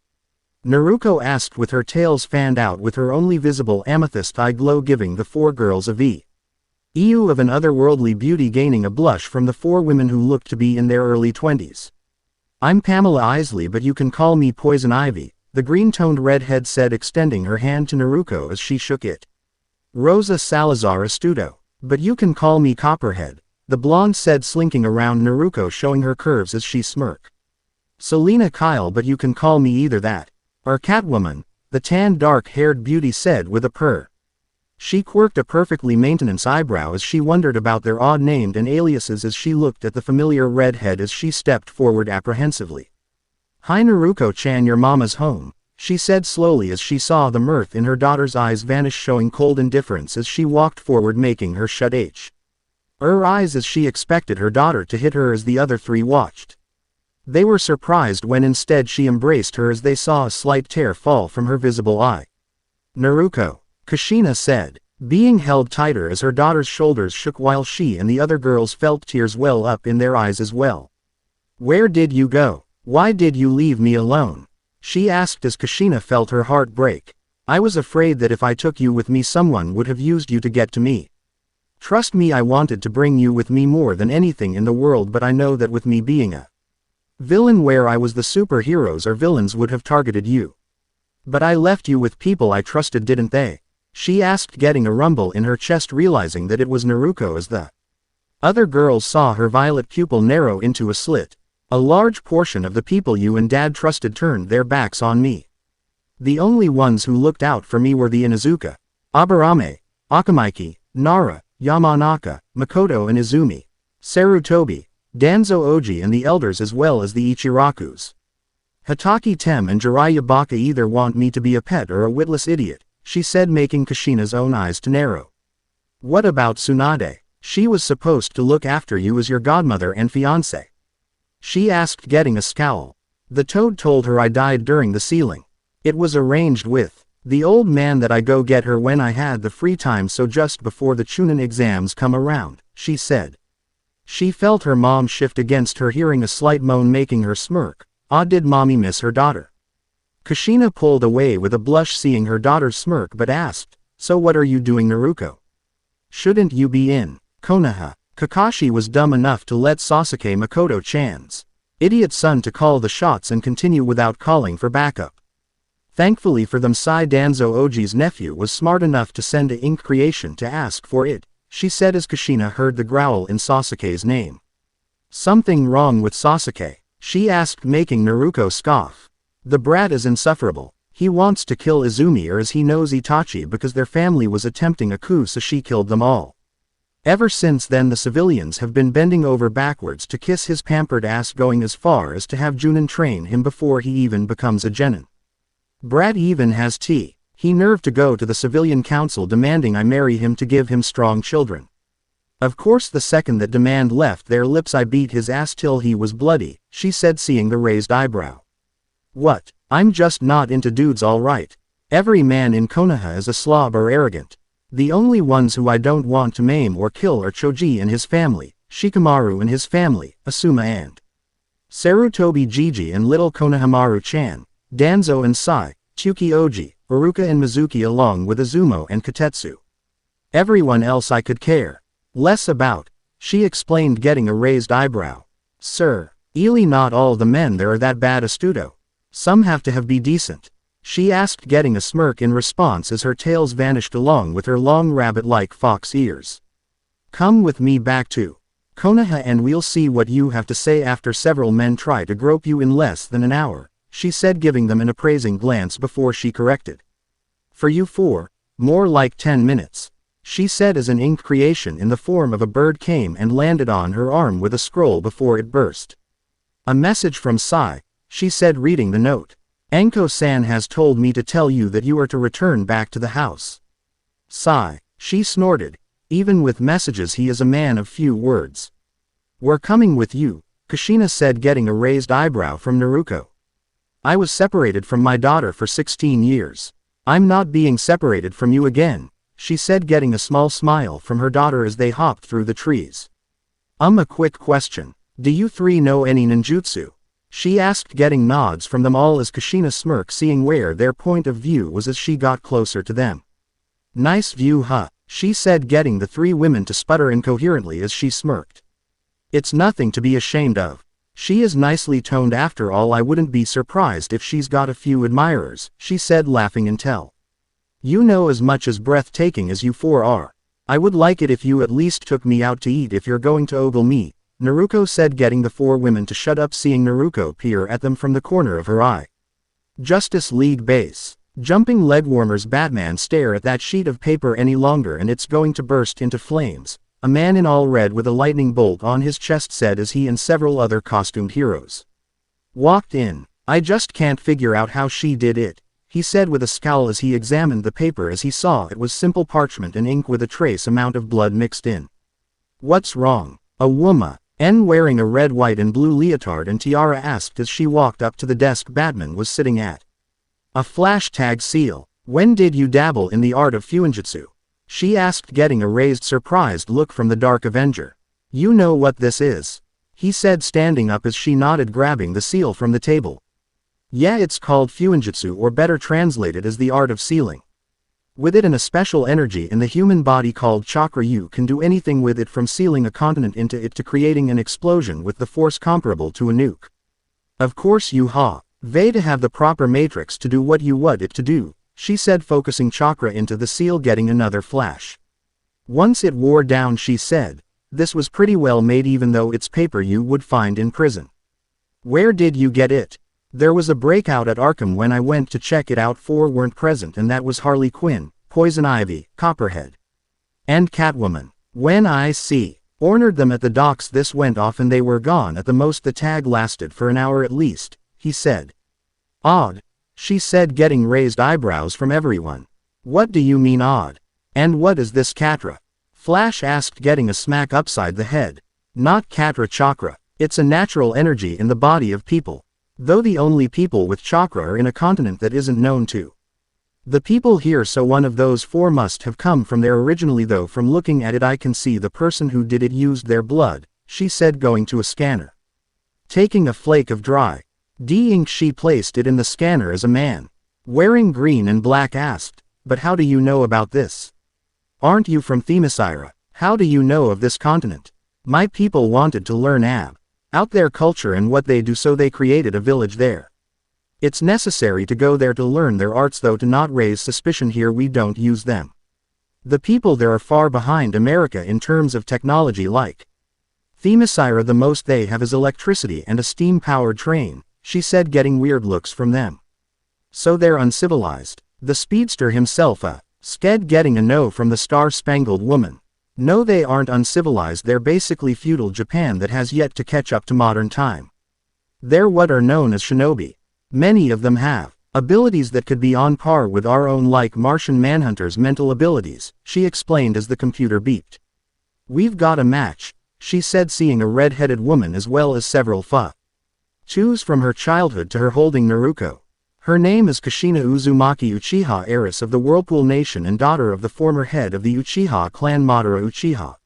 Naruko asked with her tails fanned out, with her only visible amethyst eye glow giving the four girls a view of an otherworldly beauty, gaining a blush from the four women who looked to be in their early 20s. "I'm Pamela Isley, but you can call me Poison Ivy," the green-toned redhead said, extending her hand to Naruko as she shook it. "Rosa Salazar Astuto, but you can call me Copperhead," the blonde said, slinking around Naruko, showing her curves as she smirked. "Selena Kyle, but you can call me either that or Catwoman," the tan dark-haired beauty said with a purr. She quirked a perfectly maintained eyebrow as she wondered about their odd named and aliases as she looked at the familiar redhead as she stepped forward apprehensively. "Hi Naruko-chan, your mama's home," she said slowly as she saw the mirth in her daughter's eyes vanish, showing cold indifference as she walked forward, making her shut her eyes as she expected her daughter to hit her as the other three watched. They were surprised when instead she embraced her as they saw a slight tear fall from her visible eye. "Naruko," Kushina said, being held tighter as her daughter's shoulders shook while she and the other girls felt tears well up in their eyes as well. "Where did you go? Why did you leave me alone?" she asked as Kushina felt her heart break. "I was afraid that if I took you with me, someone would have used you to get to me. Trust me, I wanted to bring you with me more than anything in the world, but I know that with me being a villain where I was the superheroes or villains would have targeted you. But I left you with people I trusted, didn't they?" she asked, getting a rumble in her chest, realizing that it was Naruko as the other girls saw her violet pupil narrow into a slit. "A large portion of the people you and Dad trusted turned their backs on me. The only ones who looked out for me were the Inuzuka, Aburame, Akamaiki, Nara, Yamanaka, Makoto and Izumi, Sarutobi, Danzo Oji and the elders, as well as the Ichirakus. Hitaki, Tem and Jiraiya Baka either want me to be a pet or a witless idiot," she said, making Kushina's own eyes to narrow. "What about Tsunade? She was supposed to look after you as your godmother and fiancé," she asked, getting a scowl. "The toad told her I died during the sealing. It was arranged with the old man that I go get her when I had the free time, so just before the Chunin exams come around," she said. She felt her mom shift against her, hearing a slight moan making her smirk. Did mommy miss her daughter? Kushina pulled away with a blush seeing her daughter's smirk, but asked, "So what are you doing, Naruko? Shouldn't you be in Konoha?" Kakashi was dumb enough to let Sasuke, Makoto-chan's idiot son, to call the shots and continue without calling for backup. Thankfully for them, Sai Danzo Oji's nephew was smart enough to send a ink creation to ask for it, she said as Kushina heard the growl in Sasuke's name. "Something wrong with Sasuke?" she asked, making Naruko scoff. "The brat is insufferable. He wants to kill Izumi, or as he knows Itachi, because their family was attempting a coup, so she killed them all. Ever since then the civilians have been bending over backwards to kiss his pampered ass, going as far as to have Junin train him before he even becomes a genin. Brat even has he nerve to go to the civilian council demanding I marry him to give him strong children. Of course the second that demand left their lips I beat his ass till he was bloody," she said, seeing the raised eyebrow. "What? I'm just not into dudes alright. Every man in Konoha is a slob or arrogant. The only ones who I don't want to maim or kill are Choji and his family, Shikamaru and his family, Asuma and Sarutobi Gigi and little Konohamaru-chan, Danzo and Sai, Tsuki Oji, Uruka and Mizuki along with Izumo and Katetsu. Everyone else I could care less about, she explained, getting a raised eyebrow. Sir, Ely, not all the men there are that bad, Astuto. Some have to be decent. She asked, getting a smirk in response as her tails vanished along with her long rabbit-like fox ears. Come with me back to Konoha and we'll see what you have to say after several men try to grope you in less than an hour, she said, giving them an appraising glance before she corrected. For you 4, more like 10 minutes, she said as an ink creation in the form of a bird came and landed on her arm with a scroll before it burst. A message from Sai, she said, reading the note. Anko-san has told me to tell you that you are to return back to the house. Sai, she snorted. Even with messages he is a man of few words. We're coming with you, Kushina said, getting a raised eyebrow from Naruko. I was separated from my daughter for 16 years. I'm not being separated from you again, she said, getting a small smile from her daughter as they hopped through the trees. A quick question. Do you 3 know any ninjutsu? She asked, getting nods from them all as Kushina smirked, seeing where their point of view was as she got closer to them. Nice view, huh? She said, getting the 3 women to sputter incoherently as she smirked. It's nothing to be ashamed of. She is nicely toned after all. I wouldn't be surprised if she's got a few admirers, she said, laughing until. You know as much as breathtaking as you 4 are. I would like it if you at least took me out to eat if you're going to ogle me, Naruko said, getting the 4 women to shut up, seeing Naruko peer at them from the corner of her eye. Justice League base. Jumping legwarmers. Batman stare at that sheet of paper any longer and it's going to burst into flames, a man in all red with a lightning bolt on his chest said as he and several other costumed heroes walked in. I just can't figure out how she did it, he said with a scowl as he examined the paper as he saw it was simple parchment and ink with a trace amount of blood mixed in. What's wrong? A woman wearing a red, white and blue leotard and tiara asked as she walked up to the desk Batman was sitting at. A flash tag seal. When did you dabble in the art of fuinjutsu? She asked, getting a raised, surprised look from the Dark Avenger. You know what this is? He said, standing up as she nodded, grabbing the seal from the table. Yeah, it's called fuinjutsu, or better translated as the art of sealing. With it and a special energy in the human body called chakra, you can do anything with it, from sealing a continent into it to creating an explosion with the force comparable to a nuke. Of course you to have the proper matrix to do what you want it to do, she said, focusing chakra into the seal, getting another flash. Once it wore down, she said, this was pretty well made even though it's paper you would find in prison. Where did you get it? There was a breakout at Arkham when I went to check it out. 4 weren't present, and that was Harlequin, Poison Ivy, Copperhead, and Catwoman. When I ordered them at the docks, this went off and they were gone at the most. The tag lasted for an hour at least, he said. Odd, she said, getting raised eyebrows from everyone. What do you mean odd? And what is this Katra? Flash asked, getting a smack upside the head. Not Katra chakra. It's a natural energy in the body of people. Though the only people with chakra are in a continent that isn't known to the people here, so one of those 4 must have come from there originally, though from looking at it I can see the person who did it used their blood, she said, going to a scanner. Taking a flake of dry ink, she placed it in the scanner as a man wearing green and black asked, but how do you know about this? Aren't you from Themyscira? How do you know of this continent? My people wanted to learn out their culture and what they do, so they created a village there. It's necessary to go there to learn their arts, though to not raise suspicion here we don't use them. The people there are far behind America in terms of technology. Like Themyscira, the most they have is electricity and a steam-powered train, she said, getting weird looks from them. So they're uncivilized. The speedster himself sked, getting a no from the star-spangled woman. No, they aren't uncivilized, they're basically feudal Japan that has yet to catch up to modern time. They're what are known as shinobi. Many of them have abilities that could be on par with our own, like Martian Manhunter's mental abilities, she explained as the computer beeped. We've got a match, she said, seeing a red-headed woman as well as several choose from her childhood to her holding Naruko. Her name is Kushina Uzumaki Uchiha, heiress of the Whirlpool Nation and daughter of the former head of the Uchiha clan Madara Uchiha.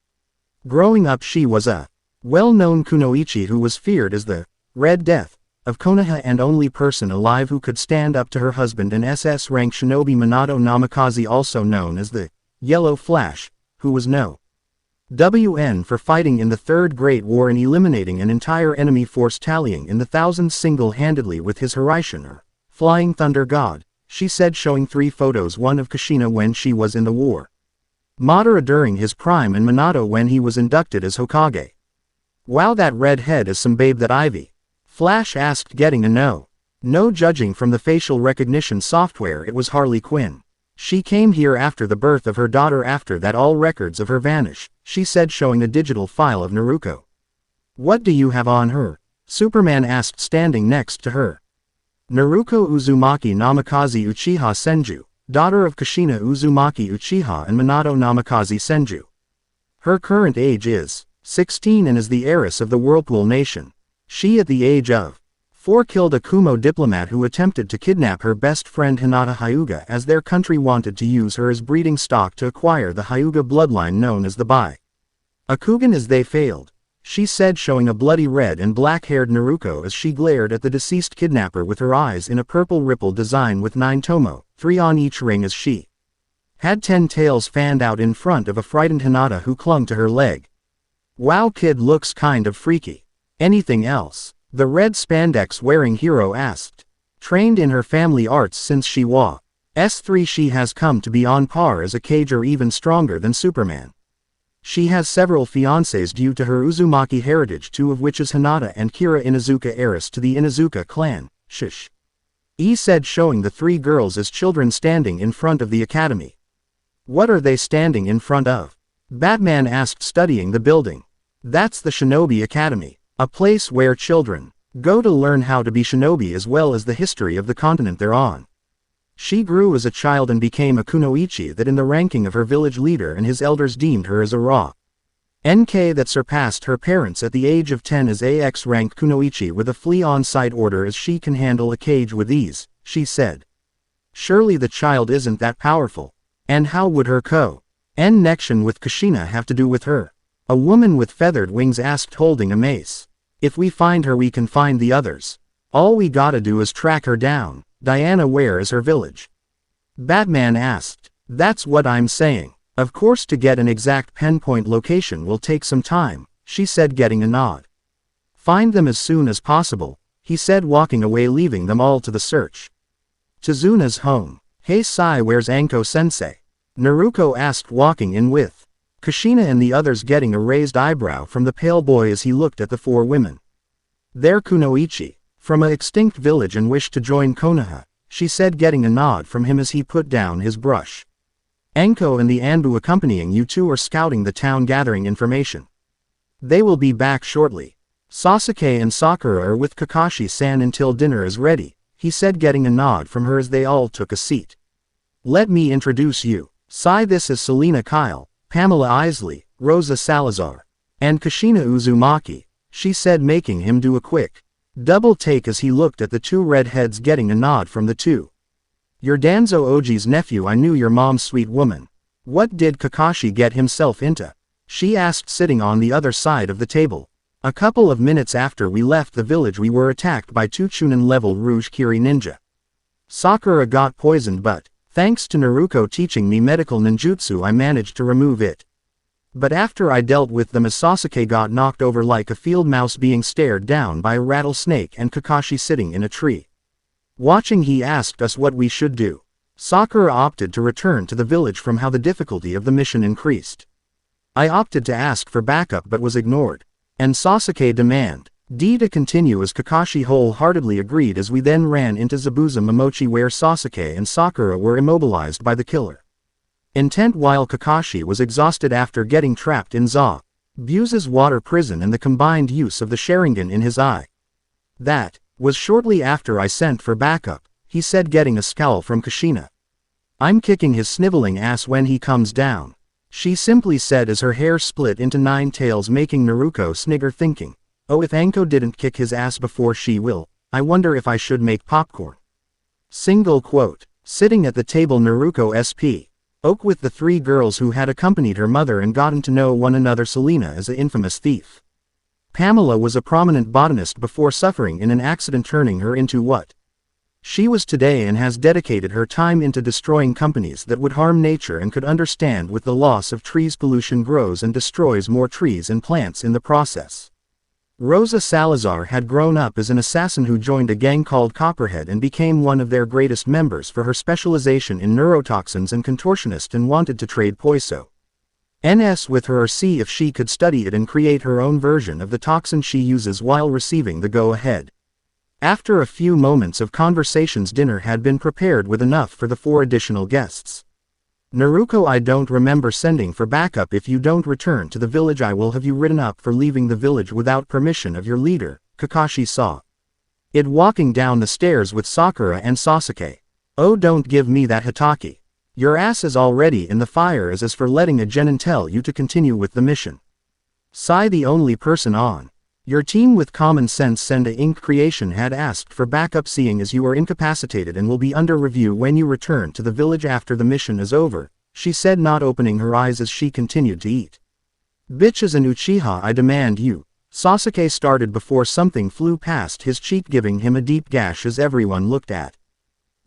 Growing up she was a well-known kunoichi who was feared as the Red Death of Konoha and only person alive who could stand up to her husband and SS rank shinobi Minato Namikaze, also known as the Yellow Flash, who was no WN for fighting in the Third Great War and eliminating an entire enemy force, tallying in the thousands single-handedly with his Harlequin, or Flying Thunder God, she said, showing 3 photos, one of Kushina when she was in the war, Madara during his prime, and Minato when he was inducted as Hokage. Wow, that red head is some babe, that Ivy. Flash asked, getting a no judging from the facial recognition software. It was Harlequin. She came here after the birth of her daughter, after that all records of her vanish, she said, showing a digital file of Naruko. What do you have on her? Superman asked, standing next to her. Naruko Uzumaki Namikaze Uchiha Senju, daughter of Kushina Uzumaki Uchiha and Minato Namikaze Senju. Her current age is 16 and is the heiress of the Whirlpool Nation. She at the age of 4 killed a Kumo diplomat who attempted to kidnap her best friend Hinata Hyuga, as their country wanted to use her as breeding stock to acquire the Hyuga bloodline known as the Akugan, as they failed, she said, showing a bloody red and black-haired Naruko as she glared at the deceased kidnapper with her eyes in a purple ripple design with 9 tomo, 3 on each ring, as she had 10 tails fanned out in front of a frightened Hinata who clung to her leg. Wow, kid looks kind of freaky. Anything else? The red spandex-wearing hero asked. Trained in her family arts since she was S3, she has come to be on par as a Kage or even stronger than Superman. She has several fiancés due to her Uzumaki heritage, 2 of which is Hinata and Kira Inuzuka, heiress to the Inuzuka clan. Shush. E said, showing the 3 girls as children standing in front of the academy. What are they standing in front of? Batman asked, studying the building. That's the Shinobi Academy, a place where children go to learn how to be shinobi as well as the history of the continent they're on. She grew as a child and became a kunoichi that in the ranking of her village leader and his elders deemed her as a raw NK that surpassed her parents at the age of 10 as AX ranked kunoichi with a flea on-site order, as she can handle a cage with ease, she said. Surely the child isn't that powerful. And how would her connection with Kushina have to do with her? A woman with feathered wings asked, holding a mace. If we find her we can find the others. All we gotta do is track her down. Diana, where is her village? Batman asked. That's what I'm saying. Of course, to get an exact pinpoint location will take some time, she said, getting a nod. Find them as soon as possible, he said, walking away, leaving them all to the search. Chizuna's home. Hey Sai, where's Anko-sensei? Naruko asked, walking in with Kushina and the others, getting a raised eyebrow from the pale boy as he looked at the 4 women. They're kunoichi from a extinct village and wish to join Konoha, she said, getting a nod from him as he put down his brush. Anko and the Anbu accompanying you 2 are scouting the town, gathering information. They will be back shortly. Sasuke and Sakura are with Kakashi-san until dinner is ready, he said, getting a nod from her as they all took a seat. Let me introduce you. Sai, this is Selena Kyle, Pamela Isley, Rosa Salazar, and Kushina Uzumaki, she said, making him do a quick double take as he looked at the 2 redheads, getting a nod from the 2. You're Danzo Oji's nephew. I knew your mom's sweet woman. What did Kakashi get himself into? She asked, sitting on the other side of the table. A couple of minutes after we left the village we were attacked by 2 Chunin-level Rouge Kiri ninja. Sakura got poisoned, but thanks to Naruko teaching me medical ninjutsu I managed to remove it. But after I dealt with them, as Sasuke got knocked over like a field mouse being stared down by a rattlesnake and Kakashi sitting in a tree watching, he asked us what we should do. Sakura opted to return to the village from how the difficulty of the mission increased. I opted to ask for backup but was ignored. And Sasuke demanded to continue, as Kakashi wholeheartedly agreed, as we then ran into Zabuza Momochi where Sasuke and Sakura were immobilized by the killer intent, while Kakashi was exhausted after getting trapped in Zabuza's water prison and the combined use of the Sharingan in his eye. That was shortly after I sent for backup, he said, getting a scowl from Kushina. I'm kicking his sniveling ass when he comes down, she simply said as her hair split into 9 tails, making Naruko snigger, thinking, oh, if Anko didn't kick his ass before she will, I wonder if I should make popcorn. Single quote. Sitting at the table Naruko sp. Oak with the three girls who had accompanied her mother and gotten to know one another. Selena is an infamous thief. Pamela was a prominent botanist before suffering in an accident turning her into what she was today, and has dedicated her time into destroying companies that would harm nature and could understand with the loss of trees pollution grows and destroys more trees and plants in the process. Rosa Salazar had grown up as an assassin who joined a gang called Copperhead and became one of their greatest members for her specialization in neurotoxins and contortionist, and wanted to trade poison NS with her or see if she could study it and create her own version of the toxin she uses while receiving the go-ahead. After a few moments of conversations, dinner had been prepared with enough for the 4 additional guests. Naruko, I don't remember sending for backup. If you don't return to the village I will have you written up for leaving the village without permission of your leader. Kakashi saw it walking down the stairs with Sakura and Sasuke. Oh, don't give me that, Hitaki. Your ass is already in the fire as for letting a genin tell you to continue with the mission. Sai, the only person on your team with common sense, Senda Inc. Creation, had asked for backup seeing as you are incapacitated and will be under review when you return to the village after the mission is over, she said, not opening her eyes as she continued to eat. Bitch, as an Uchiha I demand you. Sasuke started before something flew past his cheek giving him a deep gash as everyone looked at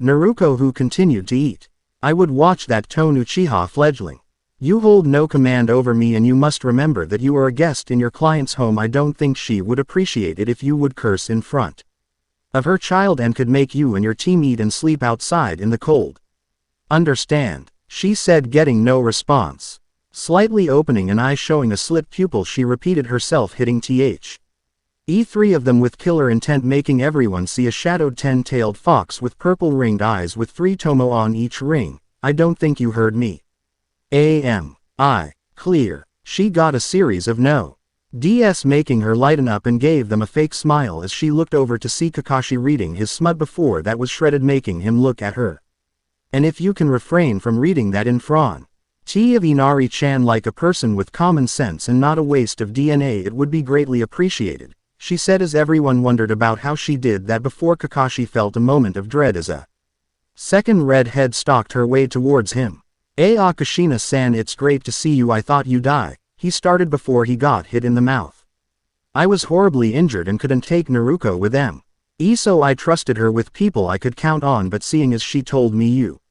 Naruko, who continued to eat. I would watch that tone, Uchiha fledgling. You hold no command over me, and you must remember that you are a guest in your client's home. I don't think she would appreciate it if you would curse in front of her child and could make you and your team eat and sleep outside in the cold. Understand? She said, getting no response. Slightly opening an eye showing a slit pupil, she repeated herself, hitting three of them with killer intent, making everyone see a shadowed 10-tailed fox with purple ringed eyes with 3 tomo on each ring. I don't think you heard me. Clear. She got a series of no ds, making her lighten up and gave them a fake smile as she looked over to see Kakashi reading his smut before that was shredded, making him look at her. And if you can refrain from reading that in front of Inari-chan like a person with common sense and not a waste of DNA, it would be greatly appreciated, she said as everyone wondered about how she did that before. Kakashi felt a moment of dread as a second red head stalked her way towards him. Kushina-san, it's great to see you. I thought you die, he started before he got hit in the mouth. I was horribly injured and couldn't take Naruko with them. So I trusted her with people I could count on, but seeing as she told me you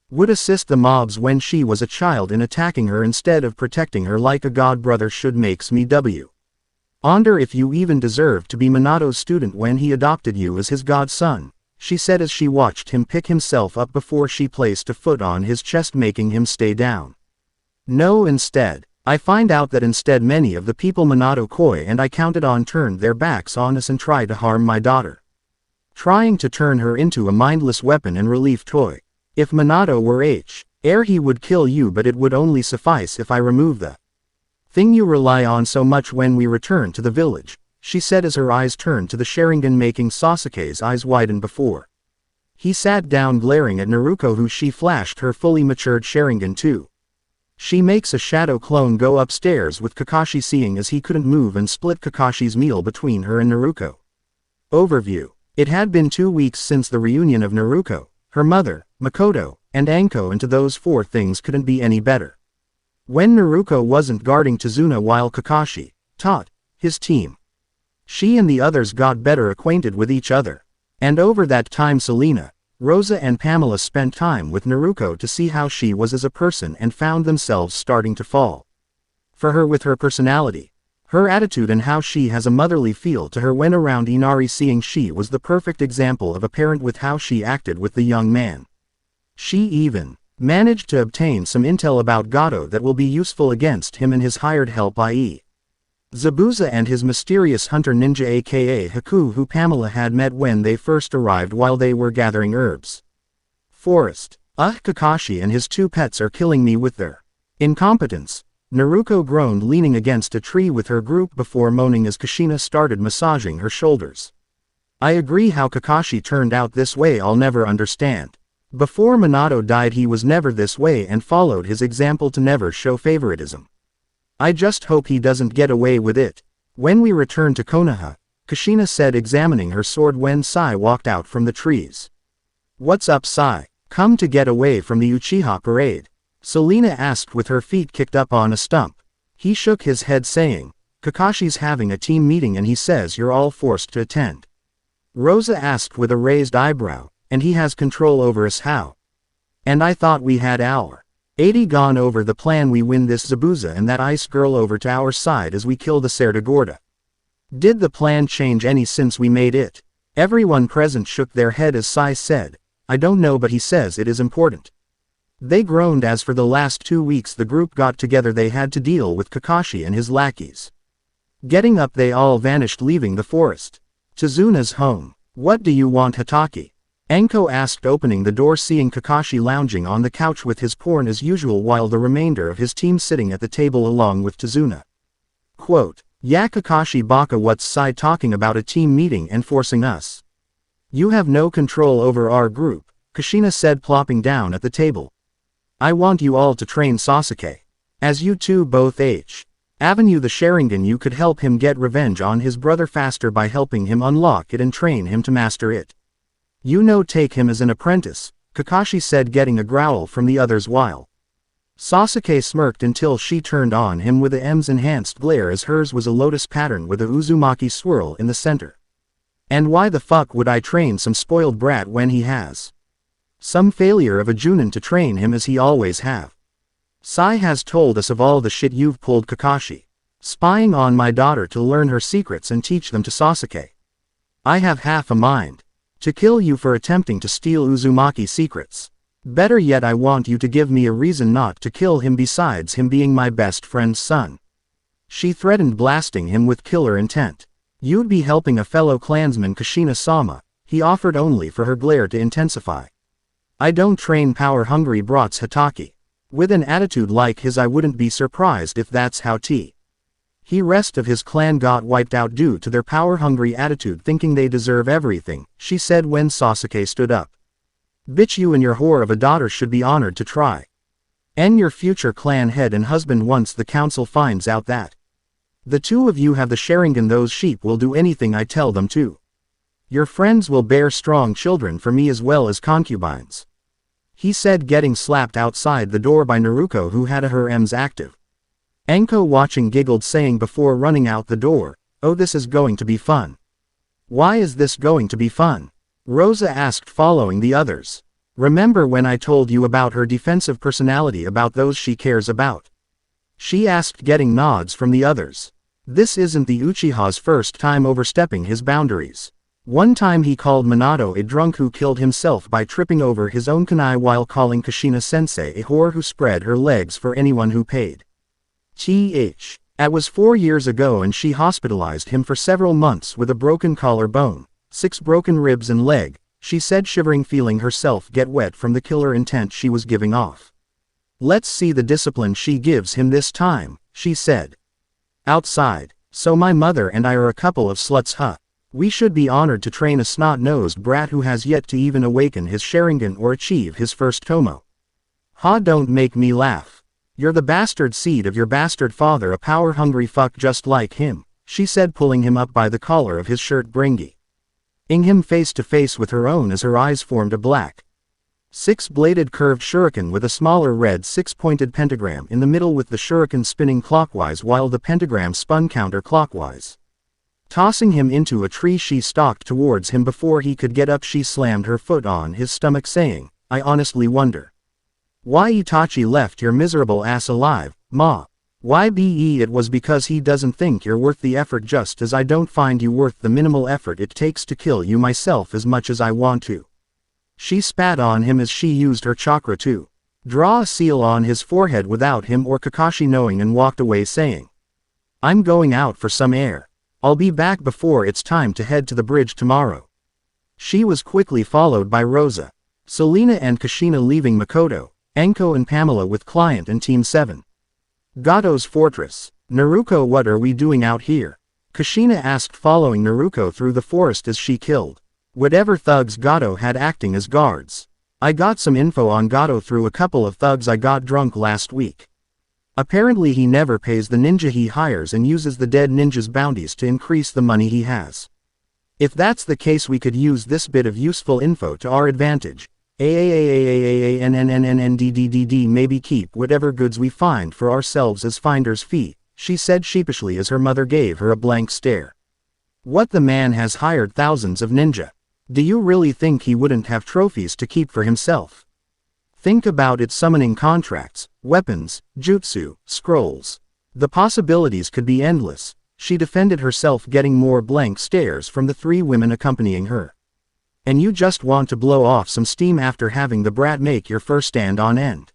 would assist the mobs when she was a child in attacking her instead of protecting her like a god brother should, makes me wonder if you even deserve to be Minato's student when he adopted you as his godson, she said as she watched him pick himself up before she placed a foot on his chest, making him stay down. No, instead, I find out that instead many of the people Minato Koi and I counted on turned their backs on us and tried to harm my daughter, trying to turn her into a mindless weapon and relief toy. If Minato were he would kill you, but it would only suffice if I remove the thing you rely on so much when we return to the village, she said as her eyes turned to the Sharingan, making Sasuke's eyes widen before he sat down, glaring at Naruko, who she flashed her fully matured Sharingan to. She makes a shadow clone go upstairs with Kakashi, seeing as he couldn't move, and split Kakashi's meal between her and Naruko. Overview. It had been 2 weeks since the reunion of Naruko, her mother, Makoto, and Anko, and to those 4 things couldn't be any better. When Naruko wasn't guarding Tazuna while Kakashi taught his team, she and the others got better acquainted with each other. And over that time Selena, Rosa and Pamela spent time with Naruko to see how she was as a person and found themselves starting to fall for her with her personality, her attitude, and how she has a motherly feel to her when around Inari, seeing she was the perfect example of a parent with how she acted with the young man. She even managed to obtain some intel about Gato that will be useful against him and his hired help, i.e. Zabuza and his mysterious hunter ninja aka Haku, who Pamela had met when they first arrived while they were gathering herbs. Forest. Kakashi and his 2 pets are killing me with their incompetence, Naruko groaned, leaning against a tree with her group before moaning as Kushina started massaging her shoulders. I agree, how Kakashi turned out this way I'll never understand. Before Minato died he was never this way and followed his example to never show favoritism. I just hope he doesn't get away with it. When we return to Konoha, Kushina said, examining her sword when Sai walked out from the trees. What's up, Sai? Come to get away from the Uchiha parade? Selena asked with her feet kicked up on a stump. He shook his head saying, Kakashi's having a team meeting and he says you're all forced to attend. Rosa asked with a raised eyebrow, and he has control over us how? And I thought we had our 80 gone over the plan we win this Zabuza and that ice girl over to our side as we kill the Serdagorda. Did the plan change any since we made it? Everyone present shook their head as Sai said, I don't know but he says it is important. They groaned as for the last 2 weeks the group got together they had to deal with Kakashi and his lackeys. Getting up they all vanished leaving the forest. Chizuna's home. What do you want, Hatake? Anko asked opening the door seeing Kakashi lounging on the couch with his porn as usual while the remainder of his team sitting at the table along with Chizuna. Quote, yeah Kakashi baka what's Sai talking about a team meeting and forcing us? You have no control over our group, Kushina said plopping down at the table. I want you all to train Sasuke. As you two both Avenue the Sharingan you could help him get revenge on his brother faster by helping him unlock it and train him to master it. You know take him as an apprentice, Kakashi said getting a growl from the others while Sasuke smirked until she turned on him with a M's enhanced glare as hers was a lotus pattern with a Uzumaki swirl in the center. And why the fuck would I train some spoiled brat when he has some failure of a Junin to train him as he always have? Sai has told us of all the shit you've pulled Kakashi. Spying on my daughter to learn her secrets and teach them to Sasuke. I have half a mind to kill you for attempting to steal Uzumaki secrets. Better yet I want you to give me a reason not to kill him besides him being my best friend's son. She threatened blasting him with killer intent. You'd be helping a fellow clansman Kushina-sama, he offered only for her glare to intensify. I don't train power-hungry brats Hatake. With an attitude like his I wouldn't be surprised if that's how he rest of his clan got wiped out due to their power-hungry attitude thinking they deserve everything, she said when Sasuke stood up. Bitch you and your whore of a daughter should be honored to try. And your future clan head and husband once the council finds out that the two of you have the Sharingan those sheep will do anything I tell them to. Your friends will bear strong children for me as well as concubines. He said getting slapped outside the door by Naruko who had her M's active. Anko watching giggled saying before running out the door, oh this is going to be fun. Why is this going to be fun? Rosa asked following the others. Remember when I told you about her defensive personality about those she cares about? She asked getting nods from the others. This isn't the Uchiha's first time overstepping his boundaries. One time he called Minato a drunk who killed himself by tripping over his own kunai while calling Kushina-sensei a whore who spread her legs for anyone who paid. That was 4 years ago and she hospitalized him for several months with a broken collarbone, 6 broken ribs and leg, she said shivering feeling herself get wet from the killer intent she was giving off. Let's see the discipline she gives him this time, she said. Outside, so my mother and I are a couple of sluts huh? We should be honored to train a snot-nosed brat who has yet to even awaken his Sharingan or achieve his first Tomo. Ha don't make me laugh. You're the bastard seed of your bastard father a power-hungry fuck just like him, she said pulling him up by the collar of his shirt bringing him face to face with her own as her eyes formed a black 6-bladed curved shuriken with a smaller red 6-pointed pentagram in the middle with the shuriken spinning clockwise while the pentagram spun counterclockwise. Tossing him into a tree she stalked towards him before he could get up she slammed her foot on his stomach saying, I honestly wonder why Itachi left your miserable ass alive, ma. Why be it was because he doesn't think you're worth the effort just as I don't find you worth the minimal effort it takes to kill you myself as much as I want to. She spat on him as she used her chakra to draw a seal on his forehead without him or Kakashi knowing and walked away saying, I'm going out for some air. I'll be back before it's time to head to the bridge tomorrow. She was quickly followed by Rosa, Selena and Kushina leaving Makoto, Anko and Pamela with Client and Team 7. Gato's Fortress. Naruko what are we doing out here? Kushina asked following Naruko through the forest as she killed whatever thugs Gato had acting as guards. I got some info on Gato through a couple of thugs I got drunk last week. Apparently he never pays the ninja he hires and uses the dead ninja's bounties to increase the money he has. If that's the case we could use this bit of useful info to our advantage, AAAAAANNNNNDDDD maybe keep whatever goods we find for ourselves as finder's fee, she said sheepishly as her mother gave her a blank stare. What, the man has hired thousands of ninja. Do you really think he wouldn't have trophies to keep for himself? Think about it, summoning contracts, weapons, jutsu, scrolls. The possibilities could be endless, she defended herself, getting more blank stares from the three women accompanying her. And you just want to blow off some steam after having the brat make your fur stand on end?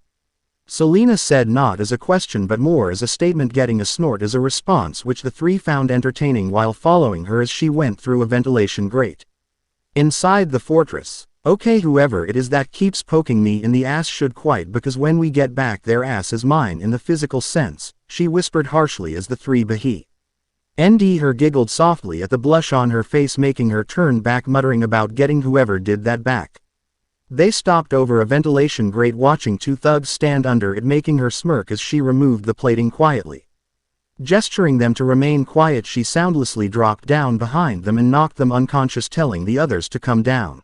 Selena said, not as a question but more as a statement, getting a snort as a response, which the three found entertaining while following her as she went through a ventilation grate. Inside the fortress. Okay, whoever it is that keeps poking me in the ass should quite, because when we get back their ass is mine in the physical sense, she whispered harshly as the three her giggled softly at the blush on her face, making her turn back, muttering about getting whoever did that back. They stopped over a ventilation grate, watching two thugs stand under it, making her smirk as she removed the plating quietly. Gesturing them to remain quiet, she soundlessly dropped down behind them and knocked them unconscious, telling the others to come down.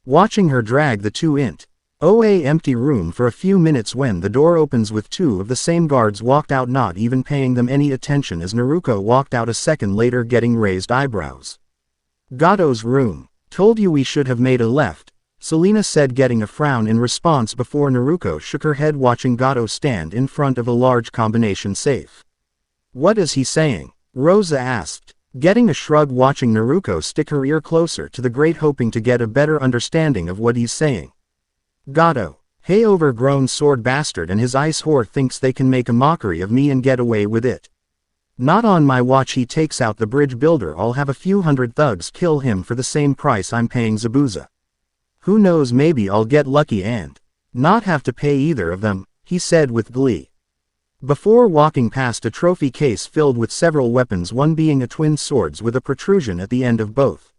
Watching her drag the two into a empty room for a few minutes when the door opens with two of the same guards walked out, not even paying them any attention as Naruko walked out a second later, getting raised eyebrows. Gato's room. Told you we should have made a left, Selena said, getting a frown in response before Naruko shook her head, watching Gato stand in front of a large combination safe. What is he saying? Rosa asked, getting a shrug, watching Naruko stick her ear closer to the grate, hoping to get a better understanding of what he's saying. Gato. Hey, overgrown sword bastard and his ice whore thinks they can make a mockery of me and get away with it. Not on my watch. He takes out the bridge builder. I'll have a few hundred thugs kill him for the same price I'm paying Zabuza. Who knows, maybe I'll get lucky and not have to pay either of them, he said with glee. Before walking past a trophy case filled with several weapons, one being a twin swords with a protrusion at the end of both.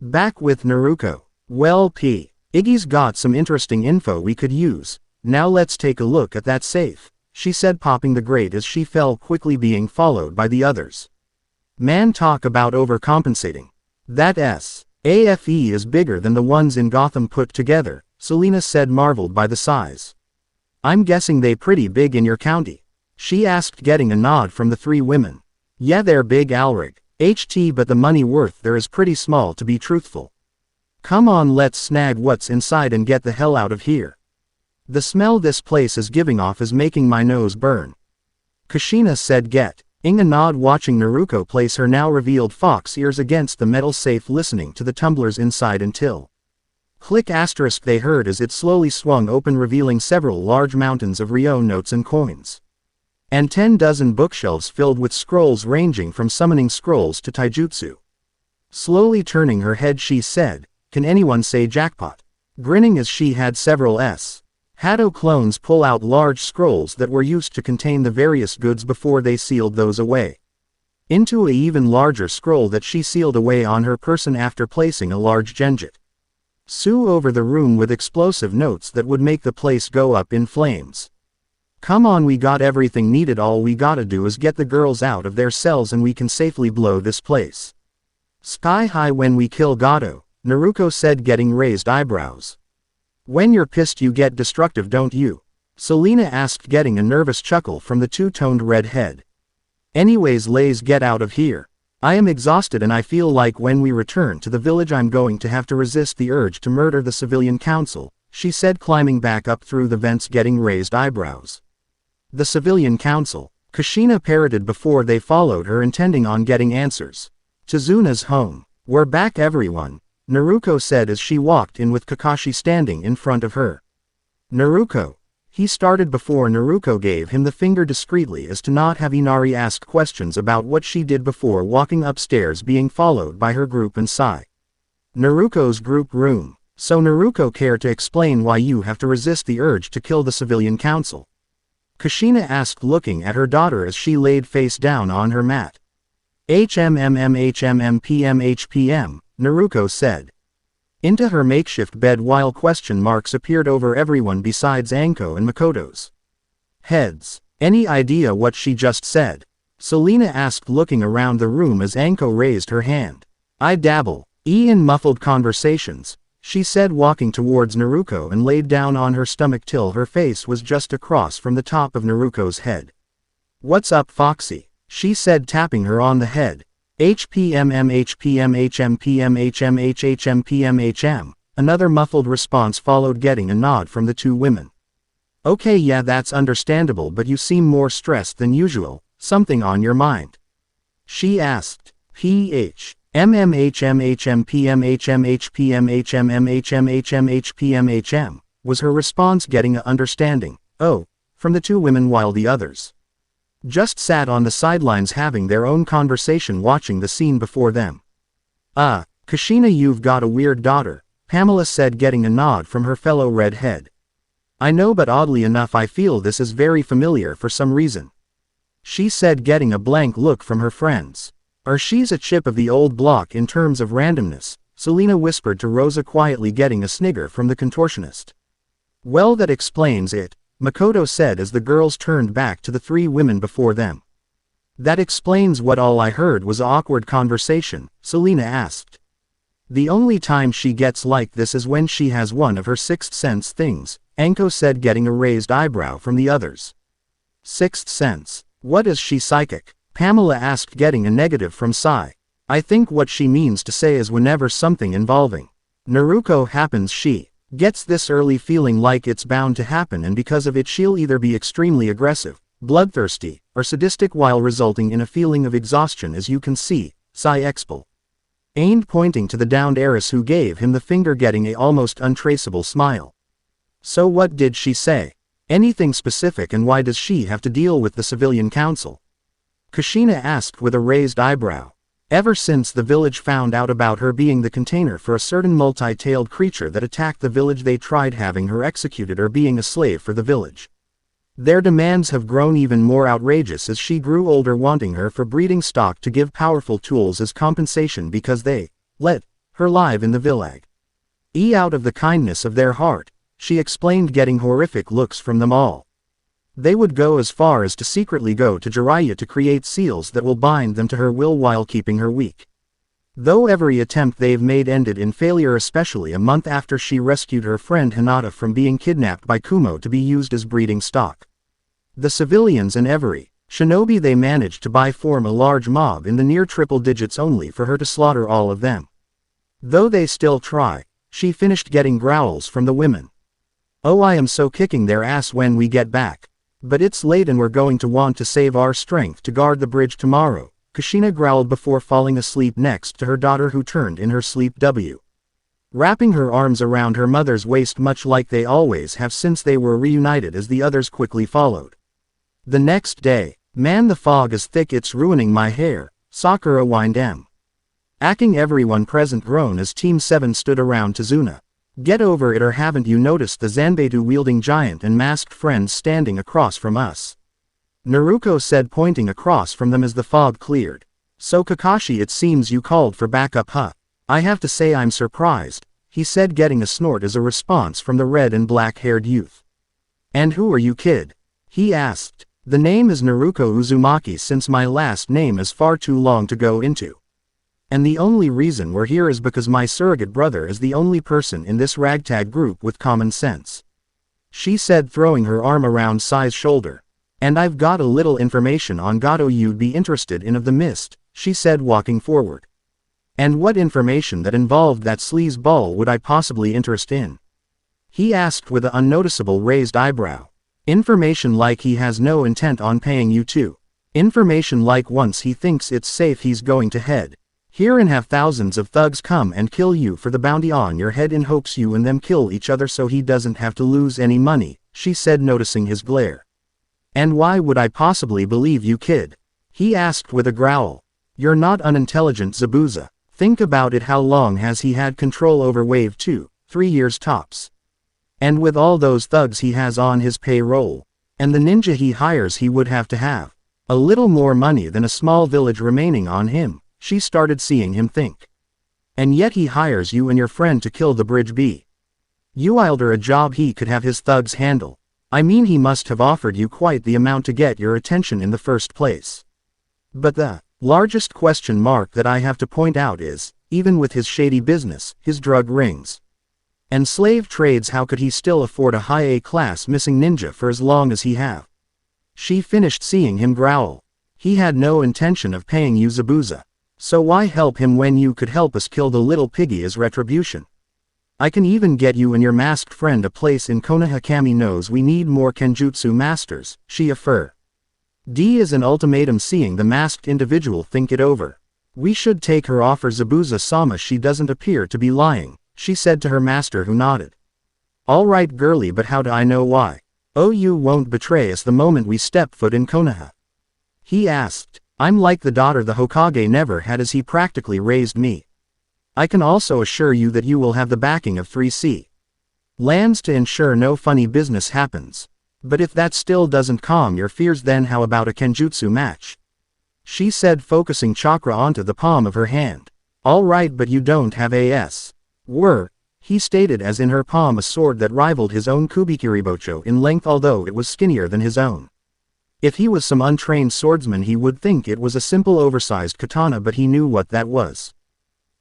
Back with Naruko. Well, Iggy's got some interesting info we could use. Now let's take a look at that safe, she said, popping the grate as she fell, quickly being followed by the others. Man, talk about overcompensating. That SAFE is bigger than the ones in Gotham put together, Selena said, marveled by the size. I'm guessing they pretty big in your county? She asked, getting a nod from the three women. Yeah, they're big, Alrig. But the money worth there is pretty small, to be truthful. Come on, let's snag what's inside and get the hell out of here. The smell this place is giving off is making my nose burn. Kushina said, getting a nod, watching Naruko place her now revealed fox ears against the metal safe, listening to the tumblers inside until click asterisk they heard as it slowly swung open, revealing several large mountains of Ryo notes and coins. And 10 dozen bookshelves filled with scrolls ranging from summoning scrolls to taijutsu. Slowly turning her head, she said, can anyone say jackpot? Grinning as she had several Hado clones pull out large scrolls that were used to contain the various goods before they sealed those away into a even larger scroll that she sealed away on her person after placing a large genjutsu over the room with explosive notes that would make the place go up in flames. Come on, we got everything needed. All we gotta do is get the girls out of their cells and we can safely blow this place sky high when we kill Gato, Naruko said, getting raised eyebrows. When you're pissed you get destructive, don't you? Selena asked, getting a nervous chuckle from the two-toned red head. Anyways, Lays, get out of here. I am exhausted and I feel like when we return to the village I'm going to have to resist the urge to murder the civilian council, she said, climbing back up through the vents, getting raised eyebrows. The civilian council, Kushina parroted before they followed her, intending on getting answers. Chizuna's home. We're back, everyone, Naruko said as she walked in with Kakashi standing in front of her. Naruko. He started before Naruko gave him the finger discreetly as to not have Inari ask questions about what she did before walking upstairs, being followed by her group and Sai. Naruko's group room. So Naruko, care to explain why you have to resist the urge to kill the civilian council? Kushina asked, looking at her daughter as she laid face down on her mat. HMMHMMPMHPM, Naruko said. Into her makeshift bed while question marks appeared over everyone besides Anko and Makoto's heads. Any idea what she just said? Selena asked, looking around the room as Anko raised her hand. I dabble in muffled conversations, she said, walking towards Naruko, and laid down on her stomach till her face was just across from the top of Naruko's head. "What's up, Foxy?" she said, tapping her on the head. "HPMMHPMHMHMHHMPMHM." Another muffled response followed, getting a nod from the two women. "Okay, yeah, that's understandable, but you seem more stressed than usual. Something on your mind?" she asked. "PHMMHMHMPMHMHPMHMHMHMHMHM," was her response, getting a understanding "oh" from the two women, while the others just sat on the sidelines having their own conversation, watching the scene before them. Kushina, you've got a weird daughter," Pamela said, getting a nod from her fellow redhead. "I know, but oddly enough I feel this is very familiar for some reason," she said, getting a blank look from her friends. "Or she's a chip of the old block in terms of randomness," Selena whispered to Rosa, quietly, getting a snigger from the contortionist. "Well, that explains it," Makoto said as the girls turned back to the three women before them. "That explains what all I heard was awkward conversation," Selena asked. "The only time she gets like this is when she has one of her sixth sense things," Anko said, getting a raised eyebrow from the others. "Sixth sense? What is she, psychic?" Pamela asked, getting a negative from Sai. "I think what she means to say is whenever something involving Naruko happens, she gets this early feeling like it's bound to happen, and because of it she'll either be extremely aggressive, bloodthirsty, or sadistic, while resulting in a feeling of exhaustion, as you can see," Sai explained, pointing to the downed heiress, who gave him the finger, getting a almost untraceable smile. "So what did she say? Anything specific, and why does she have to deal with the civilian council?" Kushina asked with a raised eyebrow. "Ever since the village found out about her being the container for a certain multi-tailed creature that attacked the village, they tried having her executed or being a slave for the village. Their demands have grown even more outrageous as she grew older, wanting her for breeding stock to give powerful tools as compensation because they let her live in the village. Out of the kindness of their heart," she explained, getting horrific looks from them all. "They would go as far as to secretly go to Jiraiya to create seals that will bind them to her will while keeping her weak. Though every attempt they've made ended in failure, especially a month after she rescued her friend Hinata from being kidnapped by Kumo to be used as breeding stock. The civilians and every shinobi they managed to buy form a large mob in the near triple digits, only for her to slaughter all of them. Though they still try," she finished, getting growls from the women. "Oh, I am so kicking their ass when we get back. But it's late and we're going to want to save our strength to guard the bridge tomorrow," Kushina growled before falling asleep next to her daughter, who turned in her sleep, wrapping her arms around her mother's waist, much like they always have since they were reunited, as the others quickly followed. The next day, "Man, the fog is thick, it's ruining my hair," Sakura whined. Acting everyone present groaned as Team 7 stood around Tazuna. "Get over it, or haven't you noticed the Zanbetu-wielding giant and masked friends standing across from us?" Naruko said, pointing across from them as the fog cleared. "So Kakashi, it seems you called for backup, huh? I have to say I'm surprised," he said, getting a snort as a response from the red and black-haired youth. "And who are you, kid?" he asked. "The name is Naruko Uzumaki, since my last name is far too long to go into. And the only reason we're here is because my surrogate brother is the only person in this ragtag group with common sense," she said, throwing her arm around Sai's shoulder. "And I've got a little information on Gato you'd be interested in, of the mist," she said, walking forward. "And what information that involved that sleazeball would I possibly interest in?" he asked with an unnoticeable raised eyebrow. "Information like he has no intent on paying you to. Information like once he thinks it's safe he's going to head here and have thousands of thugs come and kill you for the bounty on your head in hopes you and them kill each other so he doesn't have to lose any money," she said, noticing his glare. "And why would I possibly believe you, kid?" he asked with a growl. "You're not unintelligent, Zabuza. Think about it, how long has he had control over Wave 2? 3 years tops. And with all those thugs he has on his payroll, and the ninja he hires, he would have to have a little more money than a small village remaining on him," she started seeing him think. "And yet he hires you and your friend to kill the bridge B. You wilder a job he could have his thugs handle. I mean, he must have offered you quite the amount to get your attention in the first place. But the largest question mark that I have to point out is, even with his shady business, his drug rings. And slave trades, how could he still afford a high A-class missing ninja for as long as he have? She finished seeing him growl. He had no intention of paying you Zabuza. So why help him when you could help us kill the little piggy as retribution? I can even get you and your masked friend a place in Konoha. Kami knows we need more Kenjutsu masters, she affirmed. D is an ultimatum, seeing the masked individual think it over. We should take her offer, Zabuza-sama. She doesn't appear to be lying, she said to her master, who nodded. All right girlie, but how do I know why? Oh, you won't betray us the moment we step foot in Konoha? He asked. I'm like the daughter the Hokage never had, as he practically raised me. I can also assure you that you will have the backing of 3C lands to ensure no funny business happens. But if that still doesn't calm your fears, then how about a Kenjutsu match? She said, focusing chakra onto the palm of her hand. All right, but you don't have AS. He stated, as in her palm a sword that rivaled his own Kubikiribocho in length, although it was skinnier than his own. If he was some untrained swordsman, he would think it was a simple oversized katana, but he knew what that was.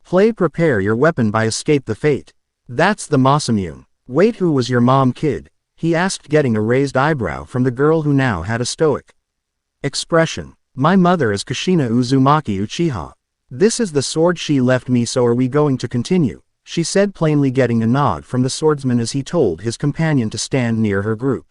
Prepare your weapon by escape the fate. That's the Masamune. Wait, who was your mom, kid? He asked, getting a raised eyebrow from the girl, who now had a stoic expression. My mother is Kushina Uzumaki Uchiha. This is the sword she left me, so are we going to continue? She said, plainly getting a nod from the swordsman as he told his companion to stand near her group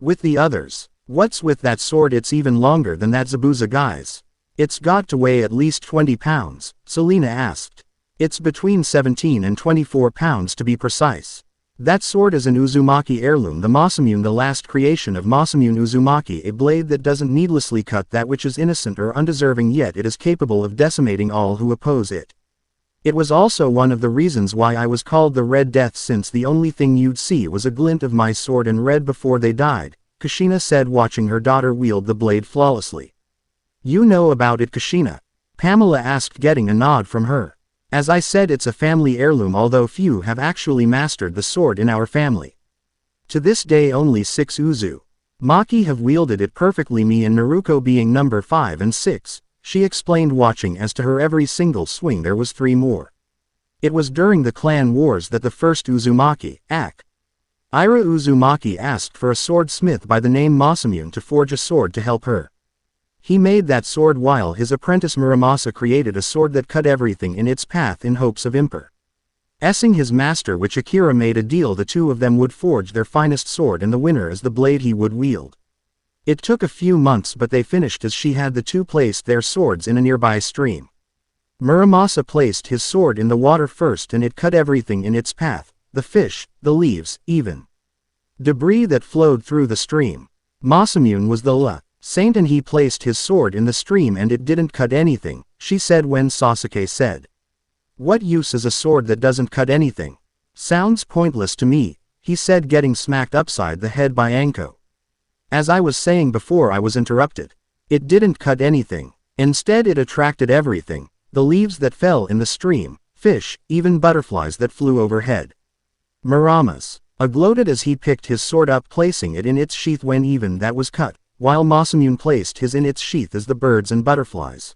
with the others. What's with that sword? It's even longer than that Zabuza guy's. It's got to weigh at least 20 pounds, Selena asked. It's between 17 and 24 pounds to be precise. That sword is an Uzumaki heirloom, the Masamune, the last creation of Masamune Uzumaki, a blade that doesn't needlessly cut that which is innocent or undeserving, yet it is capable of decimating all who oppose it. It was also one of the reasons why I was called the Red Death, since the only thing you'd see was a glint of my sword and red before they died, Kushina said, watching her daughter wield the blade flawlessly. You know about it, Kushina? Pamela asked, getting a nod from her. As I said, it's a family heirloom, although few have actually mastered the sword in our family. To this day only 6 Uzumaki have wielded it perfectly, me and Naruko being number 5 and 6, she explained, watching as to her every single swing there was 3 more. It was during the clan wars that the first Uzumaki, Ira Uzumaki, asked for a swordsmith by the name Masamune to forge a sword to help her. He made that sword while his apprentice Muramasa created a sword that cut everything in its path in hopes of impressing his master, which Akira made a deal the two of them would forge their finest sword, and the winner is the blade he would wield. It took a few months, but they finished as she had the two placed their swords in a nearby stream. Muramasa placed his sword in the water first, and it cut everything in its path, the fish, the leaves, even debris that flowed through the stream. Masamune was the saint, and he placed his sword in the stream and it didn't cut anything, she said when Sasuke said, "What use is a sword that doesn't cut anything?" "Sounds pointless to me," he said, getting smacked upside the head by Anko. "As I was saying before, I was interrupted. It didn't cut anything. Instead it attracted everything, the leaves that fell in the stream, fish, even butterflies that flew overhead." Muramasa gloated as he picked his sword up, placing it in its sheath when even that was cut, while Masamune placed his in its sheath as the birds and butterflies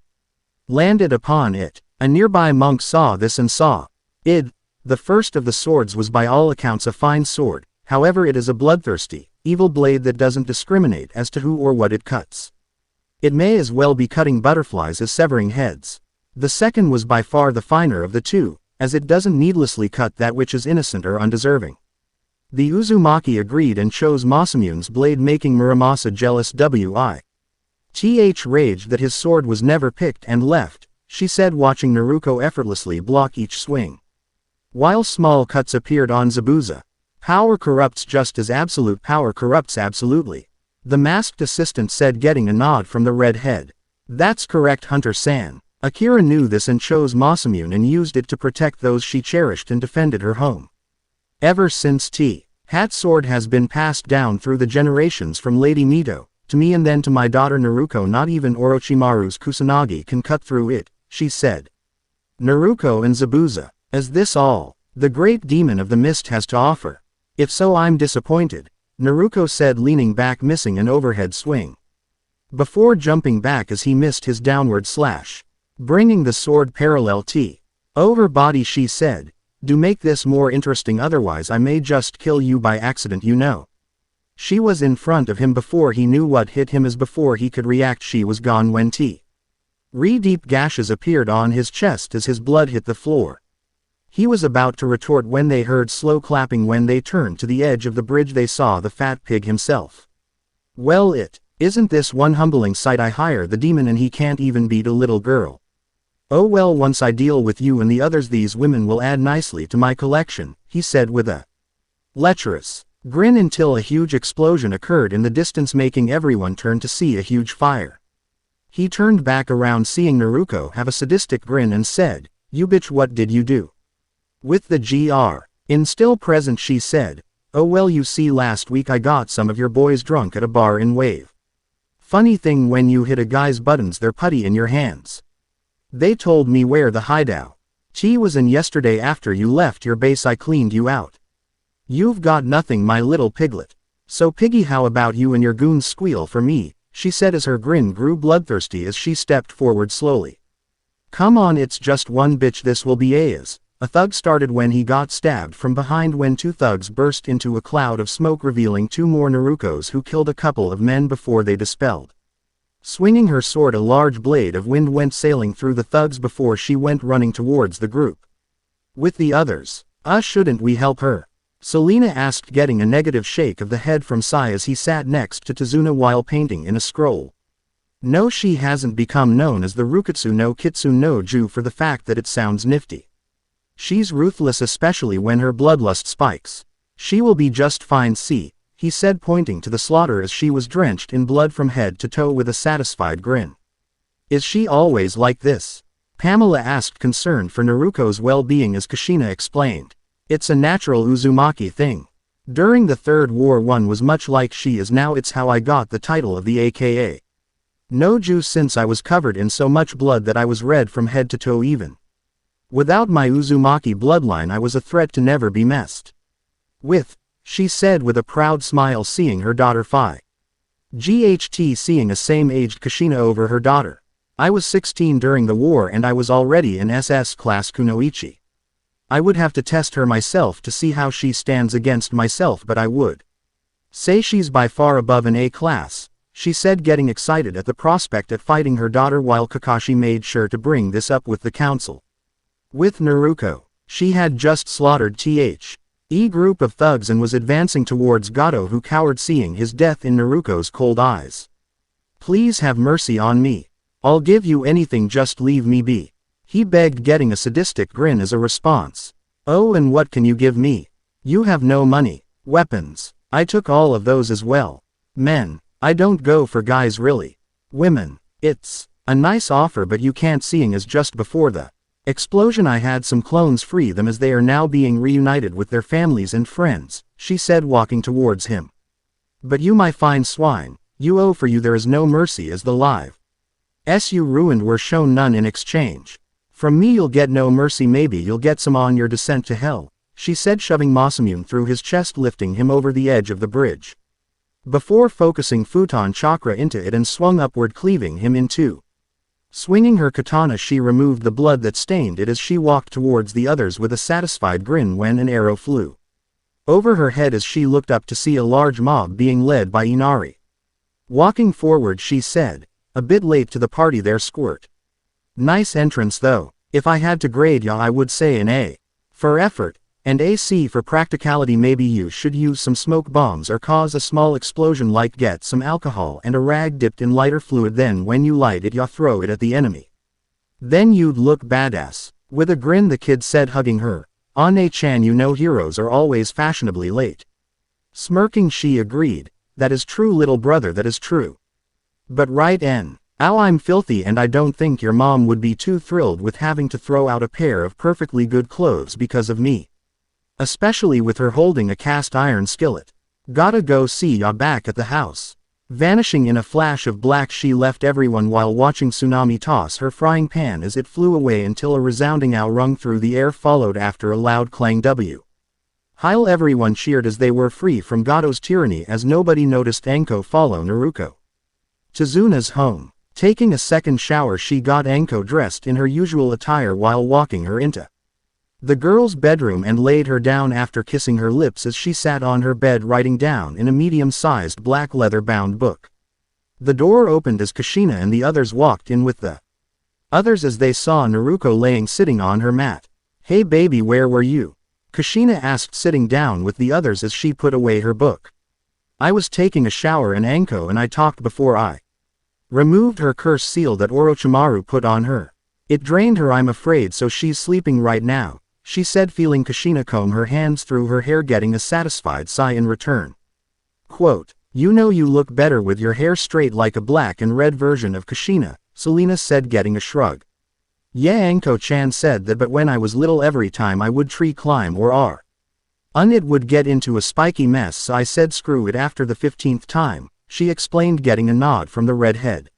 landed upon it. A nearby monk saw this and saw it. The first of the swords was by all accounts a fine sword, however it is a bloodthirsty, evil blade that doesn't discriminate as to who or what it cuts. It may as well be cutting butterflies as severing heads. The second was by far the finer of the two, as it doesn't needlessly cut that which is innocent or undeserving. The Uzumaki agreed and chose Masamune's blade, making Muramasa jealous. Th raged that his sword was never picked and left, she said, watching Naruko effortlessly block each swing. While small cuts appeared on Zabuza. Power corrupts just as absolute power corrupts absolutely, the masked assistant said, getting a nod from the red head. That's correct, Hunter-san. Akira knew this and chose Masamune and used it to protect those she cherished and defended her home. Ever since Hat sword has been passed down through the generations from Lady Mito to me and then to my daughter Naruko. Not even Orochimaru's Kusanagi can cut through it, she said. Naruko and Zabuza. Is this all the great demon of the mist has to offer? If so, I'm disappointed, Naruko said, leaning back, missing an overhead swing before jumping back as he missed his downward slash, bringing the sword parallel to over body. She said, Do make this more interesting, otherwise I may just kill you by accident, you know. She was in front of him before he knew what hit him, as before he could react she was gone when deep gashes appeared on his chest as his blood hit the floor. He was about to retort when they heard slow clapping. When they turned to the edge of the bridge they saw the fat pig himself. Well, isn't this one humbling sight? I hire the demon and he can't even beat a little girl. Oh well, once I deal with you and the others these women will add nicely to my collection, he said with a lecherous grin until a huge explosion occurred in the distance, making everyone turn to see a huge fire. He turned back around seeing Naruko have a sadistic grin and said, "You bitch, what did you do?" With the grin still present she said, "Oh well, you see, last week I got some of your boys drunk at a bar in Wave. Funny thing, when you hit a guy's buttons they're putty in your hands. They told me where the hideout was, and yesterday after you left your base I cleaned you out. You've got nothing, my little piglet. So piggy, how about you and your goons squeal for me?" she said as her grin grew bloodthirsty as she stepped forward slowly. "Come on, it's just one bitch, this will be Aya's." A thug started when he got stabbed from behind when two thugs burst into a cloud of smoke, revealing two more Narukos who killed a couple of men before they dispelled. Swinging her sword, a large blade of wind went sailing through the thugs before she went running towards the group. With the others, shouldn't we help her?" Selena asked, getting a negative shake of the head from Sai as he sat next to Tazuna while painting in a scroll. "No, she hasn't become known as the Rukutsu no Kitsu no Ju for the fact that it sounds nifty. She's ruthless, especially when her bloodlust spikes. She will be just fine, see," he said, pointing to the slaughter as she was drenched in blood from head to toe with a satisfied grin. "Is she always like this?" Pamela asked, concerned for Naruko's well-being as Kushina explained. "It's a natural Uzumaki thing. During the Third War one was much like she is now. It's how I got the title of the AKA no Ju, since I was covered in so much blood that I was red from head to toe. Even without my Uzumaki bloodline I was a threat to never be messed with," she said with a proud smile, seeing her daughter seeing a same-aged Kushina over her daughter. "I was 16 during the war and I was already in SS class Kunoichi. I would have to test her myself to see how she stands against myself, but I would say she's by far above an A class," she said, getting excited at the prospect of fighting her daughter, while Kakashi made sure to bring this up with the council. With Naruko, she had just slaughtered the group of thugs and was advancing towards Gato, who cowered seeing his death in Naruko's cold eyes. "Please have mercy on me. I'll give you anything, just leave me be," he begged, getting a sadistic grin as a response. "Oh, and what can you give me? You have no money. Weapons. I took all of those as well. Men. I don't go for guys, really. Women. It's a nice offer, but you can't, seeing as just before the explosion I had some clones free them as they are now being reunited with their families and friends," she said, walking towards him. "But you, my fine swine, you owe for you there is no mercy, as the lives you ruined were shown none in exchange. From me you'll get no mercy, maybe you'll get some on your descent to hell," she said, shoving Masamune through his chest, lifting him over the edge of the bridge. Before focusing futon chakra into it and swung upward, cleaving him in two. Swinging her katana, she removed the blood that stained it as she walked towards the others with a satisfied grin when an arrow flew over her head as she looked up to see a large mob being led by Inari. Walking forward, she said, "A bit late to the party there, squirt. Nice entrance though. If I had to grade ya, I would say an A for effort, and a C for practicality. Maybe you should use some smoke bombs or cause a small explosion, like get some alcohol and a rag dipped in lighter fluid, then when you light it ya throw it at the enemy. Then you'd look badass." With a grin the kid said, hugging her. "Ane-chan, you know heroes are always fashionably late." Smirking, she agreed. "That is true, little brother, that is true. But right ow, I'm filthy, and I don't think your mom would be too thrilled with having to throw out a pair of perfectly good clothes because of me. Especially with her holding a cast iron skillet. Gotta go see ya back at the house." Vanishing in a flash of black, she left everyone while watching Tsunami toss her frying pan as it flew away until a resounding ow rung through the air, followed after a loud clang w. Heil. Everyone cheered as they were free from Gato's tyranny, as nobody noticed Anko follow Naruko. Tazuna's home. Taking a second shower, she got Anko dressed in her usual attire while walking her into the girl's bedroom and laid her down after kissing her lips as she sat on her bed writing down in a medium-sized black leather-bound book. The door opened as Kushina and the others walked in with the others as they saw Naruko sitting on her mat. "Hey baby, where were you?" Kushina asked, sitting down with the others as she put away her book. "I was taking a shower and Anko and I talked before I removed her curse seal that Orochimaru put on her. It drained her, I'm afraid, so she's sleeping right now," she said, feeling Kushina comb her hands through her hair, getting a satisfied sigh in return. Quote, "You know you look better with your hair straight like a black and red version of Kushina," Selena said, getting a shrug. "Yeah, Anko-chan said that, but when I was little every time I would tree climb or it would get into a spiky mess, so I said screw it after the 15th time," she explained, getting a nod from the redhead,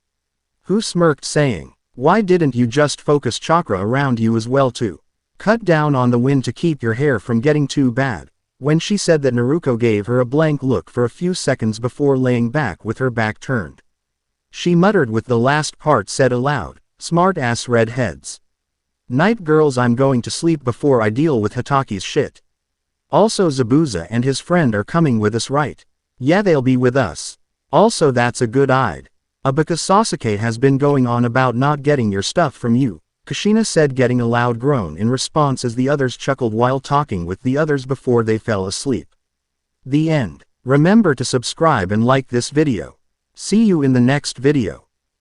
who smirked, saying, "Why didn't you just focus chakra around you as well too? Cut down on the wind to keep your hair from getting too bad." When she said that, Naruko gave her a blank look for a few seconds before laying back with her back turned. She muttered with the last part said aloud, "Smart-ass redheads. Night girls, I'm going to sleep before I deal with Hitaki's shit. Also Zabuza and his friend are coming with us, right?" "Yeah, they'll be with us. Also that's a good idea. Because Sasuke has been going on about not getting your stuff from you," Kushina said, getting a loud groan in response as the others chuckled while talking with the others before they fell asleep. The end. Remember to subscribe and like this video. See you in the next video.